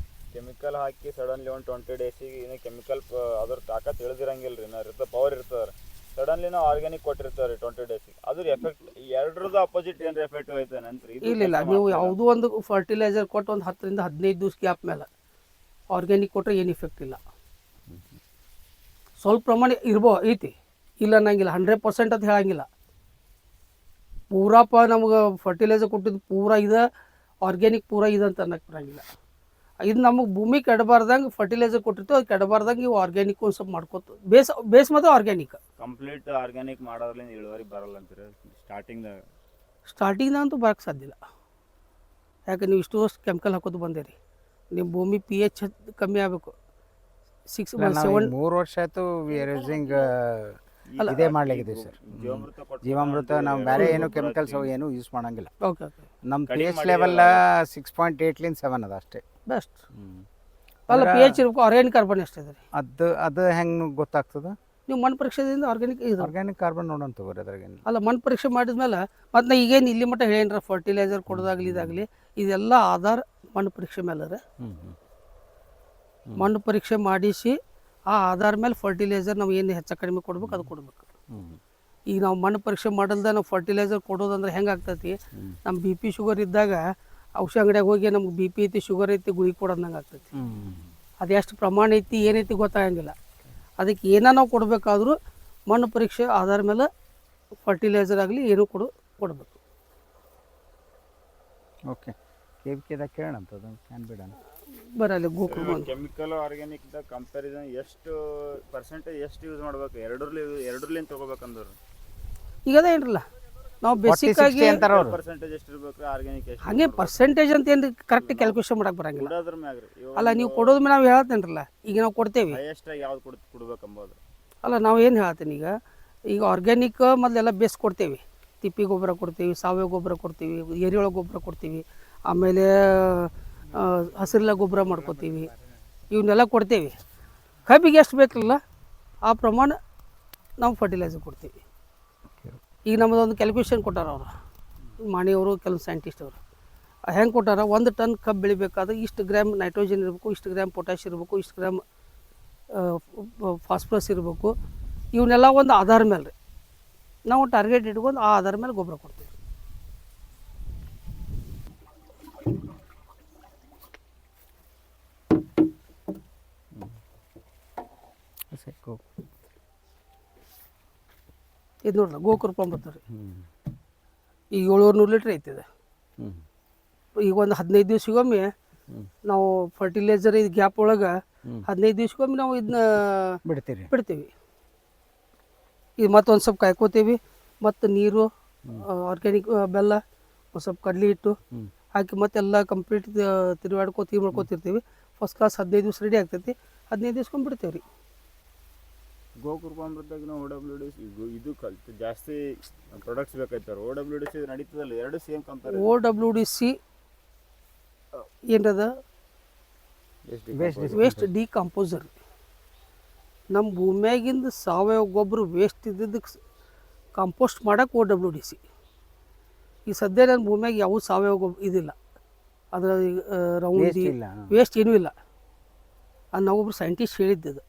ಕೆಮಿಕಲ್ ಹಾಕಿ ಸಡನ್ಲಿ ಒಂದು 20 ಡೇಸಿಗೆ ಇನ್ನೂ ಕೆಮಿಕಲ್ ಅದ್ರ ತಾಕತ್ ತಿಳಿದಿರಂಗಿಲ್ಲ ರೀ, ಇರ್ತದೆ ಪವರ್ ಇರ್ತದೆ ರೀ. ಸಡನ್ಲಿ ನಾವು ಆರ್ಗ್ಯಾನಿಕ್ ಕೊಟ್ಟಿರ್ತೇವೆ ರೀ 20 ಡೇಸಿಗೆ, ಅದ್ರ ಎಫೆಕ್ಟ್ ಎರಡರದ್ದು ಅಪೋಸಿಟ್ ಏನಾರ ಎಫೆಕ್ಟ್ ಐತೆ ನಂತರ? ಇಲ್ಲ ನೀವು ಯಾವುದೂ ಒಂದು ಫರ್ಟಿಲೈಸರ್ ಕೊಟ್ಟು ಒಂದು 10ರಿಂದ 15 ದಿವಸ ಗ್ಯಾಪ್ ಮೇಲೆ ಆರ್ಗ್ಯಾನಿಕ್ ಕೊಟ್ಟರೆ ಏನು ಇಫೆಕ್ಟ್ ಇಲ್ಲ. ಸ್ವಲ್ಪ ಪ್ರಮಾಣ ಐತಿ, ಇಲ್ಲ ಅನ್ನಂಗಿಲ್ಲ, 100% ಅಂತ ಹೇಳಂಗಿಲ್ಲ. ಪೂರಾಪ ನಮ್ಗೆ ಫರ್ಟಿಲೈಸರ್ ಕೊಟ್ಟಿದ್ದು ಪೂರಾ ಇದೆ, ಆರ್ಗ್ಯಾನಿಕ್ ಪೂರಾ ಇದೆ ಅಂತ ಅನ್ನಕ್ಕೆ ಬರೋಂಗಿಲ್ಲ. ಇದು ನಮಗೆ ಭೂಮಿ ಕೆಡಬಾರ್ದಂಗೆ ಫರ್ಟಿಲೈಸರ್ ಕೊಟ್ಟಿರ್ತೀವಿ, ಅದು ಕೆಡಬಾರ್ದಂಗೆ ಇವು ಆರ್ಗ್ಯಾನಿಕ್ ಒಂದು ಸ್ವಲ್ಪ ಮಾಡ್ಕೋತ ಬೇಸ್ ಮತ್ತು ಆರ್ಗ್ಯಾನಿಕ್. ಕಂಪ್ಲೀಟ್ ಆರ್ಗ್ಯಾನಿಕ್ ಮಾಡೋದ್ರಿಂದ ಇಳುವರಿ ಬರಲ್ಲ ಅಂತೀರಿ ಸ್ಟಾರ್ಟಿಂಗ್ದಾಗ ಅಂತೂ ಬರೋಕ್ಕೆ ಸಾಧ್ಯ ಇಲ್ಲ. ಯಾಕೆ ನೀವು ಇಷ್ಟು ವರ್ಷ ಕೆಮಿಕಲ್ ಹಾಕೋದು ಬಂದಿರಿ, ನಿಮ್ಮ ಭೂಮಿ pH ಕಮ್ಮಿ ಆಗಬೇಕು. 3 ವರ್ಷ ಆಯಿತು ಇದೇ ಮಾಡ್ಲಿಕ್ಕಿದೆ ಸರ್. ಜೀವಾಮೃತ ನಾವು ಬೇರೆ ಏನು ಕೆಮಿಕಲ್ಸ್ ಏನು ಯೂಸ್ ಮಾಡಂಗಿಲ್ಲ. ಓಕೆ ನಮ್ಮ pH ಲೆವೆಲ್ 6.8 7 ಅದ ಅಷ್ಟೇ, ಬೆಸ್ಟ್. ಅಲ್ಲ pH ಇರಬೇಕು. ಆರ್ಗ್ಯಾನಿಕ್ ಕಾರ್ಬನ್ ಎಷ್ಟಿದೆ ರೀ? ಅದು ಹೆಂಗೆ ಗೊತ್ತಾಗ್ತದೆ? ನೀವು ಮಣ್ಣು ಪರೀಕ್ಷೆದಿಂದ ಆರ್ಗ್ಯಾನಿಕ್ ಕಾರ್ಬನ್ ನೋಡೋಣ ತಗೋರಿ ಅದ್ರಾಗೇನು. ಅಲ್ಲ ಮಣ್ಣು ಪರೀಕ್ಷೆ ಮಾಡಿದ್ಮೇಲೆ ಮತ್ತು ನಾ ಈಗೇನು ಇಲ್ಲಿ ಮಟ್ಟ ಹೇಳೇನ್ರ ಫರ್ಟಿಲೈಸರ್ ಕೊಡೋದಾಗಲಿ ಇದಾಗಲಿ ಇದೆಲ್ಲ ಆಧಾರ ಮಣ್ಣು ಪರೀಕ್ಷೆ ಮೇಲೆ. ಮಣ್ಣು ಪರೀಕ್ಷೆ ಮಾಡಿಸಿ ಆ ಆಧಾರ ಮೇಲೆ ಫರ್ಟಿಲೈಸರ್ ನಾವು ಏನು ಹೆಚ್ಚು ಕಡಿಮೆ ಕೊಡ್ಬೇಕು ಅದು ಕೊಡ್ಬೇಕು. ಈಗ ನಾವು ಮಣ್ಣು ಪರೀಕ್ಷೆ ಮಾಡಲ್ದ ನಾವು ಫರ್ಟಿಲೈಸರ್ ಕೊಡೋದಂದ್ರೆ ಹೆಂಗೆ ಆಗ್ತೈತಿ, ನಮ್ಮ BP ಶುಗರ್ ಇದ್ದಾಗ ಔಷಧಿ ಅಂಗಡಿಯಾಗ ಹೋಗಿ ನಮ್ಗೆ ಬಿ ಪಿ ಐತಿ ಶುಗರ್ ಐತಿ ಗುಳಿಗೆ ಕೊಡೋದಂಗೆ ಆಗ್ತೈತಿ. ಹ್ಞೂ ಅದು ಎಷ್ಟು ಪ್ರಮಾಣ ಐತಿ ಏನೈತಿ ಗೊತ್ತಾಗಂಗಿಲ್ಲ. ಅದಕ್ಕೆ ಏನೋ ನಾವು ಕೊಡಬೇಕಾದ್ರೂ ಮಣ್ಣು ಪರೀಕ್ಷೆ ಆಧಾರ ಮೇಲೆ ಫರ್ಟಿಲೈಸರ್ ಆಗಲಿ ಏನೂ ಕೊಡಬೇಕು. ಓಕೆ KVKದಾಗ ಕೇಳೋಣ ಅಂತದ್ದು ಕ್ಯಾನ್ ಬಿಡೋಣ ಬರಲ್ಲ ಗೋಕುಲ್ ಬಂದು ಕೆಮಿಕಲ್ ಆರ್ಗ್ಯಾನಿಕ್ ಕಂಪ್ಯಾರಿಸನ್ ಎಷ್ಟು ಪರ್ಸೆಂಟೇಜ್ ಎಷ್ಟು ಯೂಸ್ ಮಾಡ್ಬೇಕು ಎರಡರ್ಲಿಂದ ತೊಗೋಬೇಕಂದ್ರೆ ಈಗ ಅದೇ ಏನ್ರಲ್ಲ ನಾವು ಬೇಸಿಕ್ ಆಗಿ ಅಂತಾರ ಅವ್ರು. ಪರ್ಸೆಂಟೇಜ್ ಎಷ್ಟು ಇರ್ಬೇಕು ಆರ್ಗ್ಯಾನಿಕ್ ಎಷ್ಟು ಹಾಗೆ ಪರ್ಸೆಂಟೇಜ್ ಅಂತ ಏನು ಕರೆಕ್ಟ್ ಕ್ಯಾಲ್ಕುಲೇಷನ್ ಮಾಡಕ್ಕೆ ಬರಂಗಿಲ್ಲ. ಕೊಡೋದ್ರ ಮ್ಯಾಗ್ರಿ ಅಲ್ಲ ನೀವು ಕೊಡೋದ್ ಮೇಲೆ ನಾವು ಹೇಳ್ತೇನ್ರಲ್ಲ ಈಗ ನಾವು ಕೊಡ್ತೇವೆ. ಹೈಯೆಸ್ಟ್ ಆಗಿ ಯಾವ್ದು ಕೊಡ್ಬೇಕಂಬೋದು ಅಲ್ಲ ನಾವು ಏನು ಹೇಳ್ತೀನಿ ಈಗ ಆರ್ಗ್ಯಾನಿಕ್ ಮೊದಲೆಲ್ಲ ಬೇಸ್ ಕೊಡ್ತೇವೆ. ತಿಪ್ಪಿ ಗೊಬ್ಬರ ಕೊಡ್ತೀವಿ, ಸಾವಯವ ಗೊಬ್ಬರ ಕೊಡ್ತೀವಿ, ಎರೆಹುಳ ಗೊಬ್ಬರ ಕೊಡ್ತೀವಿ, ಆಮೇಲೆ ಹಸಿರೆಲೆ ಗೊಬ್ಬರ ಮಾಡ್ಕೊತೀವಿ, ಇವನ್ನೆಲ್ಲ ಕೊಡ್ತೇವೆ. ಕಬ್ಬಿಗೆ ಎಷ್ಟು ಬೇಕಲ್ಲ ಆ ಪ್ರಮಾಣ ನಾವು ಫರ್ಟಿಲೈಸರ್ ಕೊಡ್ತೀವಿ. ಈಗ ನಮ್ಮದೊಂದು ಕ್ಯಾಲ್ಕುಲೇಷನ್ ಕೊಟ್ಟಾರ ಅವರು ಮಾಣಿಯವರು ಕೆಲವು ಸೈಂಟಿಸ್ಟ್ ಅವರು ಹೆಂಗೆ ಕೊಟ್ಟಾರ, 1 ಟನ್ ಕಬ್ಬು ಬೆಳಿಬೇಕಾದ್ರೆ ಇಷ್ಟು ಗ್ರಾಮ್ ನೈಟ್ರೋಜನ್ ಇರಬೇಕು, ಇಷ್ಟು ಗ್ರಾಮ್ ಪೊಟ್ಯಾಶ್ ಇರಬೇಕು, ಇಷ್ಟು ಗ್ರಾಮ್ ಫಾಸ್ಫರಸ್ ಇರಬೇಕು. ಇವನ್ನೆಲ್ಲ ಒಂದು ಆಧಾರ ಮೇಲೆ ರೀ ನಾವು ಟಾರ್ಗೆಟ್ ಇಟ್ಕೊಂಡು ಆ ಆಧಾರ ಮೇಲೆ ಗೊಬ್ಬರ ಕೊಡ್ತೀವಿ. ಇದು ನೋಡ್ರಿ ಗೋಕೃಪ ಬರ್ತಾರೆ ಈಗ 700 ಲೀಟ್ರ್ ಐತಿದೆ. ಈಗ ಒಂದು 15 ದಿವ್ಸಗೊಮ್ಮೆ ನಾವು ಫರ್ಟಿಲೈಸರ್ ಇದು ಗ್ಯಾಪ್ ಒಳಗೆ 15 ದಿವ್ಸಗೊಮ್ಮೆ ನಾವು ಇದನ್ನ ಬಿಡ್ತೀವಿ. ಇದು ಮತ್ತೊಂದು ಸ್ವಲ್ಪ ಕಾಯ್ಕೋತೀವಿ, ಮತ್ತು ನೀರು, ಆರ್ಗ್ಯಾನಿಕ್ ಬೆಲ್ಲ, ಒಂದು ಸ್ವಲ್ಪ ಕಡಲೆ ಹಿಟ್ಟು ಹಾಕಿ ಮತ್ತೆಲ್ಲ ಕಂಪ್ಲೀಟ್ ಮಾಡ್ಕೋತಿರ್ತೀವಿ. ಫಸ್ಟ್ ಕ್ಲಾಸ್ 15 ದಿವ್ಸ ರೆಡಿ ಆಗ್ತೈತಿ. 15 ದಿವ್ಸಕ್ಕೊಮ್ಮೆ ಬಿಡ್ತೇವೆ ರೀ. ಗೋಕೃಪಾಮೃತದಾಗ ನಾವು OWDC ಇದು ಕಲ್ತು ಜಾಸ್ತಿ ಪ್ರಾಡಕ್ಟ್ಸ್ ಬೇಕಾಯ್ತಾರೆ. OWDC ನಡೀತದಲ್ಲ, ಎರಡು ಸೇಮ್ ಕಂಪೇರ್. OWDC ಏನದ ವೇಸ್ಟ್ ಡಿಕಂಪೋಸರ್. ನಮ್ಮ ಭೂಮಿಯಾಗಿಂದ ಸಾವಯವ ಗೊಬ್ಬರ ವೇಸ್ಟ್ ಇದ್ದಿದ್ದಕ್ಕೆ ಕಂಪೋಸ್ಟ್ ಮಾಡೋಕೆ OWDC. ಈ ಸದ್ಯ ನನ್ನ ಭೂಮಿಯಾಗ ಯಾವ ಸಾವಯವ ಗೊಬ್ಬರ ಇದಿಲ್ಲ, ಅದರ ರೌಂಡಿ ವೇಸ್ಟ್ ಏನೂ ಇಲ್ಲ. ಅದು ನಾವೊಬ್ರು ಸೈಂಟಿಸ್ಟ್ ಹೇಳಿದ್ದದು.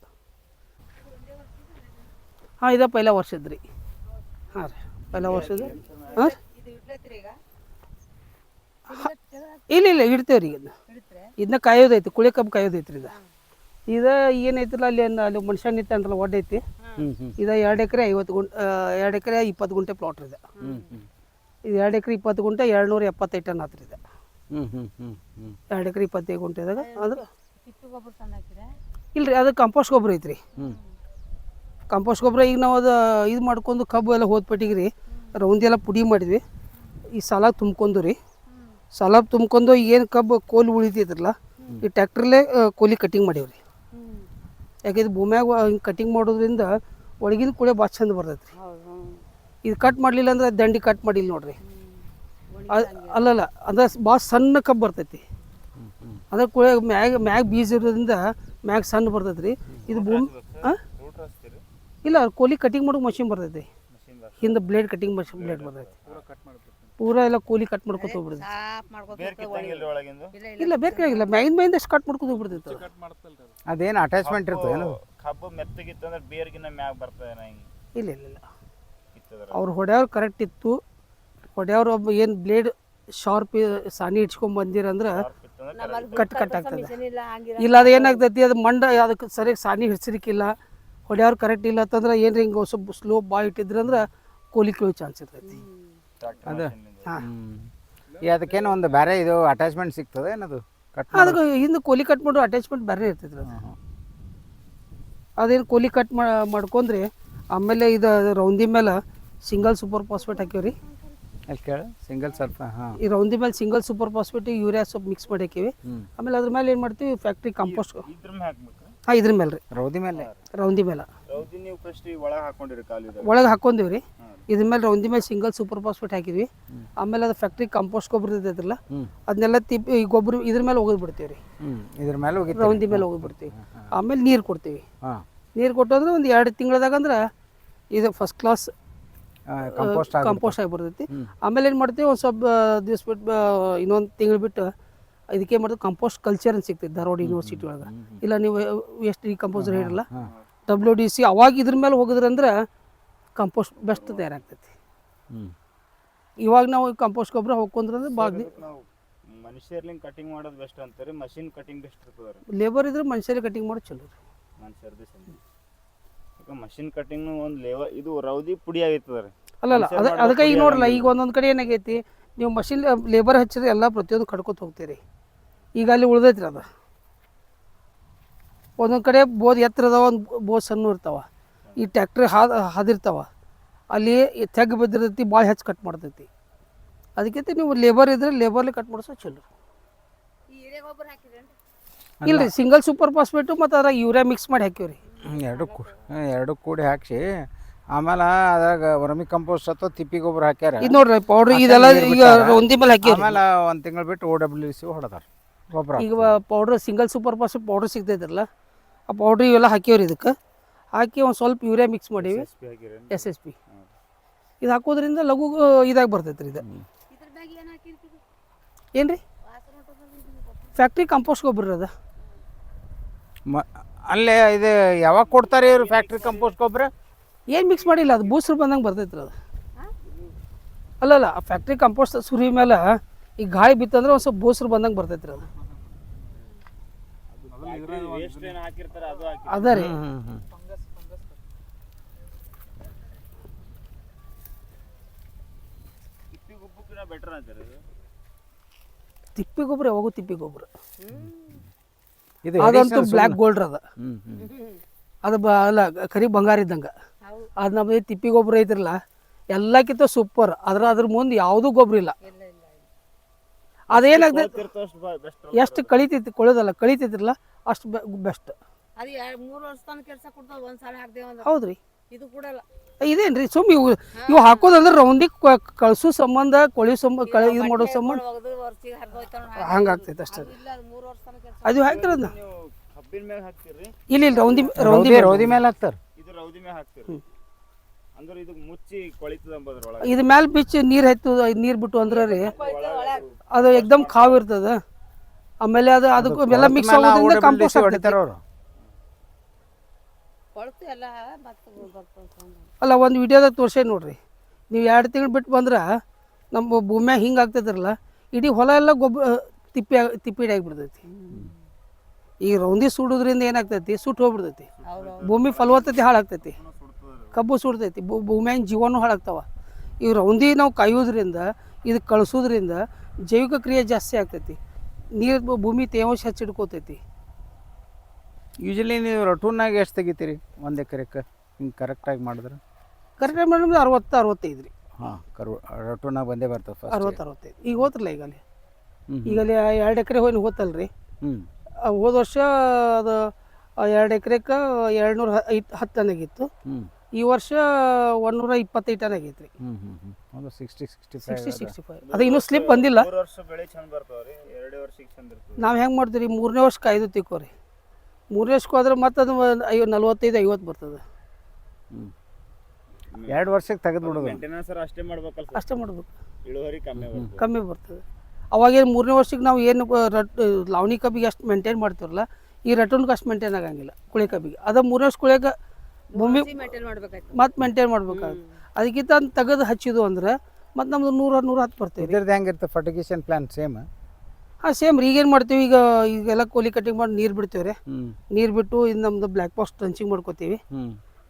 ಹಾಂ ಇದು ಪೈಲ ವರ್ಷದ ರೀ. ಹಾಂ ರೀ ಪೈಲ ವರ್ಷದ. ಹಾಂ ಇಲ್ಲ ಇಡ್ತೇವೆ ರೀ. ಇದನ್ನ ಕಾಯೋದೈತಿ, ಕುಳಿ ಕಬ್ಬು ಕಾಯೋದೈತಿ ರೀ. ಇದು ಏನೈತಿಲ್ಲ ಅಲ್ಲಿ ಮನುಷ್ಯ ನಿಂತಂದ್ರಲ್ಲ ಒಡ್ಡ ಐತಿ. ಇದು 2 ಎಕರೆ 2 ಎಕರೆ 20 ಗುಂಟೆ ಪ್ಲಾಟ್ ಇದೆ. ಇದು 2 ಎಕರೆ 20 ಗುಂಟೆ 275 ಟನ್ ಆತ್ರಿ. ಇದೆ 2 ಎಕರೆ 25 ಗುಂಟೆದಾಗ. ಅದು ಇಲ್ರಿ, ಅದು ಕಂಪೋಸ್ಟ್ ಗೊಬ್ಬರ ಐತ್ರಿ. ಕಂಪೋಸ್ಟ್ ಗೊಬ್ಬರ ಈಗ ನಾವು ಅದು ಇದು ಮಾಡ್ಕೊಂಡು ಕಬ್ಬು ಎಲ್ಲ ಹೋದ್ಪಟ್ಟಿಗೆ ರೀ ರೌಂದಿ ಎಲ್ಲ ಪುಡಿ ಮಾಡಿದ್ವಿ. ಈ ಸಲಾಗ್ ತುಂಬ್ಕೊಂಡು ರೀ, ಸಲಾಗ್ ತುಂಬ್ಕೊಂಡು ಏನು ಕಬ್ಬು ಕೋಲಿ ಉಳಿತೈತ್ರಲ್ಲ ಈ ಟ್ಯಾಕ್ಟ್ರಲ್ಲೇ ಕೋಲಿ ಕಟಿಂಗ್ ಮಾಡೀವ್ರಿ. ಯಾಕೆಂದ್ರೆ ಭೂಮ್ಯಾಗ ಹಿಂಗೆ ಕಟಿಂಗ್ ಮಾಡೋದ್ರಿಂದ ಒಳಗಿನ ಕೂಳೆ ಭಾಳ ಚಂದ ಬರ್ತೈತೆ ರೀ. ಇದು ಕಟ್ ಮಾಡಲಿಲ್ಲ ಅಂದ್ರೆ ದಂಡಿ ಕಟ್ ಮಾಡಿಲ್ಲ ನೋಡ್ರಿ. ಅಲ್ಲಲ್ಲ ಅಂದ್ರೆ ಭಾಳ ಸಣ್ಣ ಕಬ್ಬು ಬರ್ತೈತಿ. ಅಂದ್ರೆ ಕೂಳೆ ಮ್ಯಾಗ ಬೀಜ ಇರೋದ್ರಿಂದ ಮ್ಯಾಗ ಸಣ್ಣ ಬರ್ತೈತೆ ರೀ. ಇದು ಭೂಮಿ ಇಲ್ಲ, ಕೋಲಿ ಕಟಿಂಗ್ ಮಾಡೋಕೆ ಮಷಿನ್ ಬರ್ತೈತಿ. ಹಿಂದೆ ಬ್ಲೇಡ್ ಕಟಿಂಗ್ ಮಷಿನ್ ಬ್ಲೇಡ್ ಬರ್ತೈತಿ. ಪೂರಾ ಎಲ್ಲ ಕೂಲಿ ಕಟ್ ಮಾಡ್ಕೊತ ಹೋಗ್ಬಿಡ್ತೈತಿ. ಇಲ್ಲ ಬೇಕಾಗಿಲ್ಲ, ಮ್ಯಾಗಿಂದ ಎಷ್ಟು ಕಟ್ ಮಾಡ್ಕೊತ ಹೋಗ್ಬಿಡ್ತೈತಿ. ಅದೇನು ಅಟ್ಯಾಚ್ಮೆಂಟ್ ಇರ್ತದೆ ಏನು ಕಬ್ಬು ಮೆತ್ತಗಿತ್ತು ಅಂದ್ರೆ ಬೇರ್ಗಿನ ಮ್ಯಾಗ ಬರ್ತದೆ. ಇಲ್ಲ ಅವ್ರು ಹೊಡೆಯವ್ರು ಕರೆಕ್ಟ್ ಇತ್ತು. ಹೊಡೆಯವ್ರು ಒಬ್ಬ ಏನು ಬ್ಲೇಡ್ ಶಾರ್ಪ್ ಸಾನಿ ಇಡ್ಸ್ಕೊಂಡ್ ಬಂದಿರಂದ್ರೆ ಕಟ್ ಆಗ್ತದೆ. ಇಲ್ಲ ಅದು ಏನಾಗ್ತೈತಿ, ಅದು ಮಂಡ ಅದಕ್ಕೆ ಸರಿಯಾಗಿ ಸಾನಿ ಹಿಡ್ಸಲಿಕ್ಕಿಲ್ಲ, ಹೊಡೆಯವ್ರು ಕರೆಕ್ಟ್ ಇಲ್ಲ ಅಂತಂದ್ರೆ ಏನು ಹಿಂಗೆ ಸ್ವಲ್ಪ ಸ್ಲೋ ಬಾಯ್ ಇಟ್ಟಿದ್ರಂದ್ರೆ ಕೋಲಿ ಕೀಳೋ ಚಾನ್ಸ್ ಇರ್ತೈತಿ. ಅದು ಅದಕ್ಕೇನು ಒಂದು ಬೇರೆ ಇದು ಅಟ್ಯಾಚ್ಮೆಂಟ್ ಸಿಗ್ತದೆ ಏನದು ಕಟ್ ಅದಕ್ಕೆ ಹಿಂದೆ ಕೋಲಿ ಕಟ್ ಮಾಡೋ ಅಟ್ಯಾಚ್ಮೆಂಟ್ ಬೇರೆ ಇರ್ತೈತಿ. ಅದು ಅದೇನು ಕೋಲಿ ಕಟ್ ಮಾಡ್ಕೊಂಡ್ರಿ ಆಮೇಲೆ ಇದು ರೌಂದಿ ಮೇಲೆ ಸಿಂಗಲ್ ಸೂಪರ್ ಫಾಸ್ಫೇಟ್ ಹಾಕೀವ್ರಿ. ಅಲ್ಲಿ ಕೇಳು ಸಿಂಗಲ್ ಸ್ವಲ್ಪ. ಹಾಂ, ಈ ರೌಂದಿ ಮೇಲೆ ಸಿಂಗಲ್ ಸೂಪರ್ ಫಾಸ್ಫೇಟ್ ಯೂರಿಯಾ ಸ್ವಲ್ಪ ಮಿಕ್ಸ್ ಮಾಡಿ ಹಾಕೀವಿ. ಆಮೇಲೆ ಅದ್ರ ಮೇಲೆ ಏನು ಮಾಡ್ತೀವಿ, ಫ್ಯಾಕ್ಟ್ರಿ ಕಂಪೋಸ್ಟ್. ಹಾಂ, ಇದ್ರ ಮೇಲೆ ರೀ ರೌಂದಿ ಮೇಲೆ ನೀವು ಫಸ್ಟ್ ಒಳಗೆ ಹಾಕೊಂಡಿರಿ, ಒಳಗೆ ಹಾಕೊಂಡಿವಿ ರೀ. ಇದ್ರ ಮೇಲೆ ರೌಂದಿ ಮೇಲೆ ಸಿಂಗಲ್ ಸೂಪರ್ ಫಾಸ್ಫೇಟ್ ಹಾಕಿದ್ವಿ. ಆಮೇಲೆ ಅದು ಫ್ಯಾಕ್ಟ್ರಿ ಕಂಪೋಸ್ಟ್ ಗೊಬ್ಬರ ಇರ್ತೈತ್ರಲ್ಲ ಅದನ್ನೆಲ್ಲ ತಿಪ್ಪಿ ಈ ಗೊಬ್ಬರ ಇದ್ರ ಮೇಲೆ ಒಗೆದು ಬಿಡ್ತೀವಿ ರೀ. ಇದ್ರ ಮೇಲೆ ರೌಂದಿ ಮೇಲೆ ಒಗೆದು ಬಿಡ್ತೀವಿ. ಆಮೇಲೆ ನೀರು ಕೊಡ್ತೀವಿ. ನೀರು ಕೊಟ್ಟಂದ್ರೆ ಒಂದು 2 ತಿಂಗಳದಾಗ ಅಂದ್ರೆ ಇದು ಫಸ್ಟ್ ಕ್ಲಾಸ್ ಕಂಪೋಸ್ಟ್ ಆಗಿಬಿಡ್ತೈತಿ. ಆಮೇಲೆ ಏನು ಮಾಡ್ತೀವಿ, ಒಂದು ಸ್ವಲ್ಪ ದಿವ್ಸ ಬಿಟ್ಟು ಇನ್ನೊಂದು ತಿಂಗಳು ಬಿಟ್ಟು ಇದಕ್ಕೆ ಏನು ಮಾಡ್ತೀವಿ, ಕಂಪೋಸ್ಟ್ ಕಲ್ಚರ್ ಅಂತ ಸಿಗ್ತೈತೆ ಧಾರವಾಡ ಯೂನಿವರ್ಸಿಟಿ ಒಳಗೆ. ಇಲ್ಲ ನೀವು ವೇಸ್ಟ್ ಡಿಕಂಪೋಸರ್ ಹೇಳಿರಲ್ಲ WDC, ಅವಾಗ ಇದ್ರ ಮೇಲೆ ಹೋಗಿದ್ರಂದ್ರೆ ಕಂಪೋಸ್ಟ್ ಬೆಸ್ಟ್ ತಯಾರಾಗ್ತೈತಿ. ಇವಾಗ ನಾವು ಕಂಪೋಸ್ಟ್ ಗೊಬ್ಬರ ಹೋಗ್ಕೊಂಡ್ರೆ ಭಾಳ ಮನುಷ್ಯರ್ಲಿಂಗ್ ಕಟಿಂಗ್ ಮಾಡೋದು ಬೆಸ್ಟ್ ಅಂತಾರೆ, ಮಷಿನ್ ಕಟಿಂಗ್ ಬೆಸ್ಟ್ ಇರ್ತದೆ ರೀ. ಲೇಬರ್ ಇದ್ರೆ ಮನುಷ್ಯರಿಗೆ ಕಟಿಂಗ್ ಮಾಡೋದು ಚಲೋ ರೀ. ಮನುಷ್ಯರ್ದು ಚಂದ. ಈಗ ಮಷಿನ್ ಕಟಿಂಗ್ ಒಂದು ಲೇವ ಇದು ರೌದಿ ಪುಡಿ ಆಗಿರ್ತದೆ ರೀ. ಅಲ್ಲ ಅದಕ್ಕೆ ಈಗ ನೋಡ್ರಲ್ಲ, ಈಗ ಒಂದೊಂದು ಕಡೆ ಏನಾಗೈತಿ, ನೀವು ಮಷಿನ್ ಲೇಬರ್ ಹಚ್ಚಿದ್ರೆ ಎಲ್ಲ ಪ್ರತಿಯೊಂದು ಕಡ್ಕೊತ ಹೋಗ್ತೀರಿ. ಈಗ ಅಲ್ಲಿ ಉಳ್ದೈತ್ರಿ ಅದು. ಒಂದೊಂದು ಕಡೆ ಬೋದ್ ಎತ್ತರ ಅದಾವ, ಒಂದು ಬೋದ್ ಸಣ್ಣ ಇರ್ತಾವ. ಈ ಟ್ಯಾಕ್ಟ್ರಿ ಹಾದಿರ್ತಾವ, ಅಲ್ಲಿ ತೆಗ್ ಬಿದ್ದಿರ್ತೈತಿ, ಭಾಳ ಹೆಚ್ಚು ಕಟ್ ಮಾಡ್ತೈತಿ. ಅದಕ್ಕೆ ನೀವು ಲೇಬರ್ ಇದ್ರೆ ಲೇಬರ್ಲಿ ಕಟ್ ಮಾಡಿಸೋ ಚಲೋ. ಇಲ್ರಿ, ಸಿಂಗಲ್ ಸೂಪರ್ ಫಾಸ್ಫೇಟು ಮತ್ತು ಅದ್ರಾಗ ಯೂರಿಯಾ ಮಿಕ್ಸ್ ಮಾಡಿ ಹಾಕಿವ್ರಿ. ಎರಡು ಕೂಡಿ ಹಾಕ್ಸಿ ಆಮೇಲೆ ಅದ್ರಾಗ ವರ್ಮಿ ಕಂಪೋಸ್ಟ್ ಅಥವಾ ತಿಪ್ಪಿ ಗೊಬ್ಬರ ಹಾಕ್ಯಾರ. ಇದು ನೋಡ್ರಿ ಪೌಡ್ರ್ ಇದೆಲ್ಲ ಈಗ ಒಂದಿ ಮೇಲೆ ಹಾಕಿ ಆಮೇಲೆ ಒಂದು ತಿಂಗಳು ಬಿಟ್ಟು OWC ಹೊಡೆದಾರ ಗೊಬ್ಬರ. ಈಗ powder single super phosphate powder ಸಿಗ್ತೈತ್ರಲ್ಲ, ಆ ಪೌಡ್ರ್ ಇವೆಲ್ಲ ಹಾಕಿವ್ರಿ. ಇದಕ್ಕೆ ಹಾಕಿ ಒಂದು ಸ್ವಲ್ಪ ಯೂರಿಯಾ ಮಿಕ್ಸ್ ಮಾಡೀವಿ, SSP. ಇದು ಹಾಕೋದ್ರಿಂದ ಲಘು ಇದಾಗಿ ಬರ್ತೈತೆ ರೀ. ಇದು ಏನು ರೀ? ಫ್ಯಾಕ್ಟ್ರಿ ಕಂಪೋಸ್ಟ್ ಗೊಬ್ಬರ ಅದ. ಅಲ್ಲೇ ಇದು ಯಾವಾಗ ಕೊಡ್ತಾರೆ ಇವರು ಫ್ಯಾಕ್ಟ್ರಿ ಕಂಪೋಸ್ಟ್ ಗೊಬ್ಬರ? ಏನು ಮಿಕ್ಸ್ ಮಾಡಿಲ್ಲ, ಅದು ಬೂಸ್ರು ಬಂದಂಗೆ ಬರ್ತೈತೆ ರೀ ಅದು. ಅಲ್ಲಲ್ಲ, ಆ ಫ್ಯಾಕ್ಟ್ರಿ ಕಂಪೋಸ್ಟ್ ಸುರಿ ಮೇಲೆ ಈಗ ಗಾಳಿ ಬಿತ್ತಂದ್ರೆ ಒಂದು ಸ್ವಲ್ಪ ಬೂಸ್ರು ಬಂದಂಗೆ ಬರ್ತೈತೆ ರೀ ಅದು. ಅದ ರೀ. ತಿಪ್ಪಿ ಗೊಬ್ಬರ ಯಾವಾಗೂ ತಿಪ್ಪಿ ಗೊಬ್ಬರ ಅದಂತೂ ಬ್ಲ್ಯಾಕ್ ಗೋಲ್ಡ್ ಅದ. ಅದು ಅಲ್ಲ, ಕರಿ ಬಂಗಾರ ಇದ್ದಂಗೆ. ಅದು ನಮ್ಮದು ತಿಪ್ಪಿ ಗೊಬ್ಬರ ಐತಿರಲ್ಲ, ಎಲ್ಲಕ್ಕಿಂತ ಸೂಪರ್. ಅದ್ರ ಮುಂದೆ ಯಾವುದೂ ಗೊಬ್ಬರ ಇಲ್ಲ. ಅದೇನಾಗ್ತೈತೆ, ಎಷ್ಟು ಕಳಿತೈತಿ ಕಳಿತೈತಿರಲ್ಲ ಅಷ್ಟು ಬೆಸ್ಟ್. ಅದು 3 ವರ್ಷ ತನಕ ಕೆಲಸ ಕೊಡ್ತಾವ. ಒಂದ್ಸಲ ಹಾಕ್ದೇವ ಅಂದ್ರೆ ಹೌದ್ರಿ. ಇದು ಕೊಡಲ್ಲ. ಇದೇನ್ರಿ ಸುಮ್ ಇವು ಹಾಕೋದಂದ್ರೆ ರೌಂಡಿಗೆ ಕಳ್ಸೋ ಸಂಬಂಧ, ಕೊಳಿ ಇದು ಮಾಡೋ ಸಂಬಂಧ ಹಂಗಾಗ್ತೈತೆ ಅಷ್ಟೇ. ಅದು ಹಾಕ್ತಿರೋದು ಇಲ್ಲ ರೌದಿ ಮೇಲೆ ಹಾಕ್ತಾರೆ. ಇದು ರೌದಿ ಮೇಲೆ ಹಾಕ್ತಿರಿ ಅಂದ್ರೆ ಇದು ಮುಚ್ಚಿ ಕೊಳಿತದ ಅಂಬದ್ರೊಳಗೆ. ಇದು ಮ್ಯಾಲ ಬಿಚ್ಚಿ ನೀರು ಹತ್ತು, ನೀರು ಬಿಟ್ಟು ಅಂದ್ರೆ ರೀ ಅದು ಎಕ್ದಮ್ ಕಾವು ಇರ್ತದ. ಆಮೇಲೆ ಅದಕ್ಕೂ ಎಲ್ಲ ಮಿಕ್ಸ್ ಆಗೋದ್ರಿಂದ ಕಾಂಪೋಸ್ಟ್ ಆಗ್ತೈತೆ. ಅಲ್ಲ, ಒಂದು ವಿಡಿಯೋದಾಗ ತೋರ್ಸೇ ನೋಡ್ರಿ. ನೀವು 2 ತಿಂಗಳು ಬಿಟ್ಟು ಬಂದ್ರೆ ನಮ್ಮ ಭೂಮಿಯಾಗ ಹಿಂಗೆ ಆಗ್ತೈತಿರಲ್ಲ, ಇಡೀ ಹೊಲ ಎಲ್ಲ ಗೊಬ್ಬರ ತಿಪ್ಪಿ ಆಗಿಬಿಡ್ತೈತಿ. ಈ ರೌಂದಿ ಸುಡೋದ್ರಿಂದ ಏನಾಗ್ತೈತಿ, ಸುಟ್ಟು ಹೋಗ್ಬಿಡ್ತೈತಿ. ಭೂಮಿ ಫಲವತ್ತತೆ ಹಾಳಾಗ್ತೈತಿ, ಕಬ್ಬು ಸುಡ್ತೈತಿ, ಭೂಮಿಯಾಗಿನ ಜೀವನೂ ಹಾಳಾಗ್ತಾವ. ಈ ರೌಂದಿ ನಾವು ಕಾಯೋದ್ರಿಂದ, ಇದು ಕಳಿಸೋದ್ರಿಂದ ಜೈವಿಕ ಕ್ರಿಯೆ ಜಾಸ್ತಿ ಆಗ್ತೈತಿ. ನೀರು ಭೂಮಿ ತೇವಾಂಶ ಹೆಚ್ಚಿಡ್ಕೋತೈತಿ. ಯೂಶಲಿ ನೀವು ರಟೂನಾಗ ಎಷ್ಟು ತೆಗಿತೀರಿ 1 ಎಕರೆಕ್ಕೆ ಹಿಂಗೆ ಕರೆಕ್ಟಾಗಿ ಮಾಡಿದ್ರೆ? ಕರೆಕ್ಟಾಗಿ ಮಾಡಿದ್ರೆ 60-65 ರೀ. ಹಾಂ, ರಟೂನಾಗ ಬಂದೇ ಬರ್ತದೆ 60-65. ಈಗ ಹೋತ್ರಲ್ಲ ಈಗಲ್ಲಿ 2 ಎಕರೆ ಹೋತಲ್ರಿ. ಹೋದ ವರ್ಷ ಅದು 2 ಎಕರೆಗೆ 210 ಟನ್ ಆಗಿತ್ತು. ಈ ವರ್ಷ 125 ಟನ್ ಆಗೈತೆ ರೀ. 60-65. ಅದು ಇನ್ನೂ ಸ್ಲಿಪ್ ಬಂದಿಲ್ಲ. 3 ವರ್ಷ ಬೆಳೆ ಚಂದ ಬರ್ತಾವ್ರಿ, 2 ವರ್ಷಕ್ಕೆ ಚಂದ ಇರ್ತದೆ. ನಾವು ಹೆಂಗೆ ಮಾಡ್ತೀವಿ, 3ನೇ ವರ್ಷ ಕಾಯ್ದು ತಿಕ್ಕೋರಿ. 3ನೇ ವರ್ಷಕ್ಕೆ ಹೋದ್ರೆ ಮತ್ತೆ ಅದು 45-50 ಬರ್ತದೆ. 2 ವರ್ಷಕ್ಕೆ ತೆಗೆದು ಬಿಡೋದು. ಮೇಂಟೆನೆನ್ಸ್ ಅಷ್ಟೇ ಮಾಡ್ಬೇಕಲ್ಲ, ಅಷ್ಟೇ ಮಾಡ್ಬೇಕು. ಇಳುವರಿ ಕಮ್ಮಿ ಬರ್ತದೆ. ಅವಾಗೇನು 3ನೇ ವರ್ಷಕ್ಕೆ ನಾವು ಏನು ಲಾವಣಿ ಕಬ್ಬಿಗೆ ಅಷ್ಟು ಮೇಂಟೈನ್ ಮಾಡ್ತೀವಲ್ಲ, ಈ ರಟೋನ್ಗೆ ಅಷ್ಟು ಮೇಂಟೈನ್ ಆಗಂಗಿಲ್ಲ. ಕುಳಿ ಕಬ್ಬಿಗೆ ಅದು 3ನೇ ವರ್ಷ ಕುಳಿಯಾಗ ಭೂಮಿ ಮತ್ತೆ ಮೇಂಟೈನ್ ಮಾಡ್ಬೇಕಾಗುತ್ತೆ. ಅದಕ್ಕಿಂತ ತೆಗೆದು ಹಚ್ಚಿದು ಅಂದ್ರೆ ಮತ್ತು ನಮ್ದು 100-110 ಬರ್ತೀವಿ. ಇದ್ರದ್ದು ಹೆಂಗಿರುತ್ತೆ ಫರ್ಟಿಗೇಷನ್ ಪ್ಲಾನ್? ಸೇಮ್? ಹಾಂ, ಸೇಮ್ ರೀ. ಈಗೇನು ಮಾಡ್ತೀವಿ, ಈಗೆಲ್ಲ ಕೋಲಿ ಕಟಿಂಗ್ ಮಾಡಿ ನೀರು ಬಿಡ್ತೀವಿ ರೀ. ನೀರು ಬಿಟ್ಟು ಇದು ನಮ್ಮದು ಬ್ಲ್ಯಾಕ್ ಬಾಕ್ಸ್ ಟ್ರಂಚಿಂಗ್ ಮಾಡ್ಕೋತೀವಿ.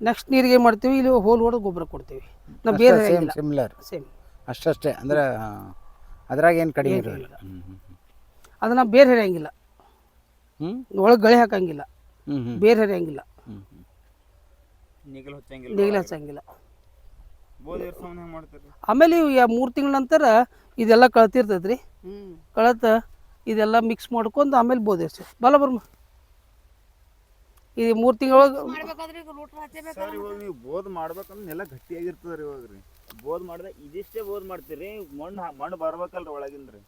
ನೆಕ್ಸ್ಟ್ ನೀರಿಗೆ ಏನು ಮಾಡ್ತೀವಿ, ಇಲ್ಲಿ ಹೋಲ್ ಹೊಡೆದು ಗೊಬ್ಬರ ಕೊಡ್ತೀವಿ. ನಾವು ಬೇರೆ ಸಿಮಿಲರ್ ಸೇಮ್ ಅಷ್ಟೇ. ಅಂದ್ರೆ ಅದ್ರಾಗ ಏನು ಕಡಿಮೆ ಇರೋಲ್ಲ. ಅದನ್ನು ಬೇರೆ ಹರಿಯಂಗಿಲ್ಲ, ಒಳಗೆ ಗಳೆ ಹಾಕಂಗಿಲ್ಲ, ಬೇರೆ ಹರಿಯಂಗಿಲ್ಲ, ನೇಗಿಲು ಹಚ್ಚಂಗಿಲ್ಲ. ಆಮೇಲೆ 3 ತಿಂಗಳ ನಂತರ ಇದೆಲ್ಲ ಕಳ್ತಿರ್ತೈತೆ ರೀ. ಕಳತ ಇದೆಲ್ಲ ಮಿಕ್ಸ್ ಮಾಡ್ಕೊಂಡು ಆಮೇಲೆ ಬೋದಿರ್ಸಿ ಬಲ ಬರ್ಮ. ಇದು 3 ತಿಂಗಳೊಳಗೆ ನೀವು ಬೋದ್ ಮಾಡ್ಬೇಕಂದ್ರೆ ನೆಲ ಗಟ್ಟಿಯಾಗಿರ್ತದೆ ರೀ. ಇವಾಗ ರೀ ಬೋದ್ ಮಾಡಿದ್ರೆ ಇದಿಷ್ಟೇ ಬೋದ್ ಮಾಡ್ತೀರಿ, ಮಣ್ಣು ಬರ್ಬೇಕಲ್ರಿ ಒಳಗಿಂದ್ರಿ.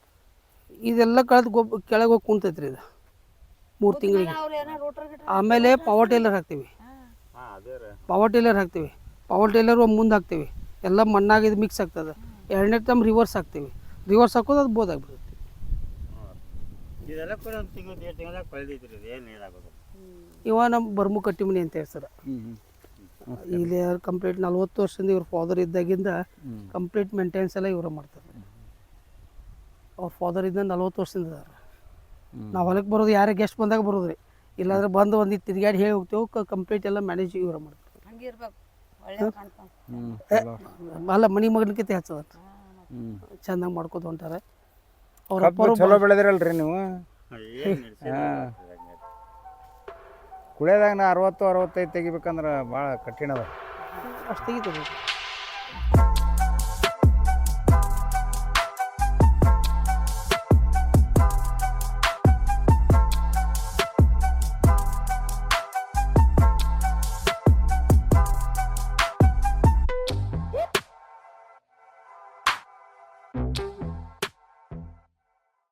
ಇದೆಲ್ಲ ಕಳೆದು ಕೆಳಗೆ ಹೋಗಿ ಕುಣ್ತೈತೆ ರೀ ಇದು 3 ತಿಂಗಳಿಗೆ. ಆಮೇಲೆ ಪವರ್ ಟೇಲರ್ ಹಾಕ್ತೀವಿ. ಪವರ್ ಟೇಲರ್ ಮುಂದೆ ಹಾಕ್ತೀವಿ. ಎಲ್ಲ ಮಣ್ಣಾಗ ಇದು ಮಿಕ್ಸ್ ಆಗ್ತದೆ. 2ನೇ ಟೈಮ್ ರಿವರ್ಸ್ ಹಾಕ್ತೀವಿ. ರಿವರ್ಸ್ ಹಾಕೋದು ಅದು ಬೋದಾಗ್ಬಿಡುತ್ತೆ. ಇವ ನಮ್ಮ ಬರ್ಮು ಕಟ್ಟಿ ಮನೆ ಅಂತ ಹೇಳ್ತಾರೆ. ಇಲ್ಲಿ ಕಂಪ್ಲೀಟ್ 40 ವರ್ಷದಿಂದ ಇವ್ರ ಫಾದರ್ ಇದ್ದಾಗಿಂದ ಕಂಪ್ಲೀಟ್ ಮೇಂಟೆನೆನ್ಸ್ ಎಲ್ಲ ಇವ್ರ ಮಾಡ್ತಾರೆ. ಅವ್ರ ಫಾದರ್ ಇದ್ದ 40 ವರ್ಷದಿಂದ ಇದಾರೆ. ನಾವು ಹೊಲಕ್ಕೆ ಬರೋದು ಯಾರೇ ಗೆಸ್ಟ್ ಬಂದಾಗ ಬರೋದು ರೀ, ಇಲ್ಲಾಂದ್ರೆ ಬಂದು ಒಂದು ತಿರುಗಾಡಿ ಹೇಳಿ ಹೋಗ್ತೇವೆ, ಕಂಪ್ಲೀಟ್ ಎಲ್ಲ ಮ್ಯಾನೇಜ್ ಇವ್ರ ಮಾಡ್ತಾರೆ. ಹಂಗಿರ್ಬೇಕು, ಒಳ್ಳೆ ಕಾಣ್ತಾನೆ. ಅಲ್ಲ ಮನೆ ಮಗನಕಿಂತ ಹೆಚ್ಚದ ಚೆನ್ನಾಗಿ ಮಾಡ್ಕೋತ ಹೊಂಟಾರೆ ಅವ್ರ ಕಬ್ಬು ಚಲೋ ಬೆಳೆದಿರಲ್ರಿ ನೀವು. ಕುಳಿಯೋದಾಗ ನಾ 60-65 ತೆಗಿಬೇಕಂದ್ರೆ ಭಾಳ ಕಠಿಣ ಅದ. ಅಷ್ಟು ತೆಗಿತದೆ.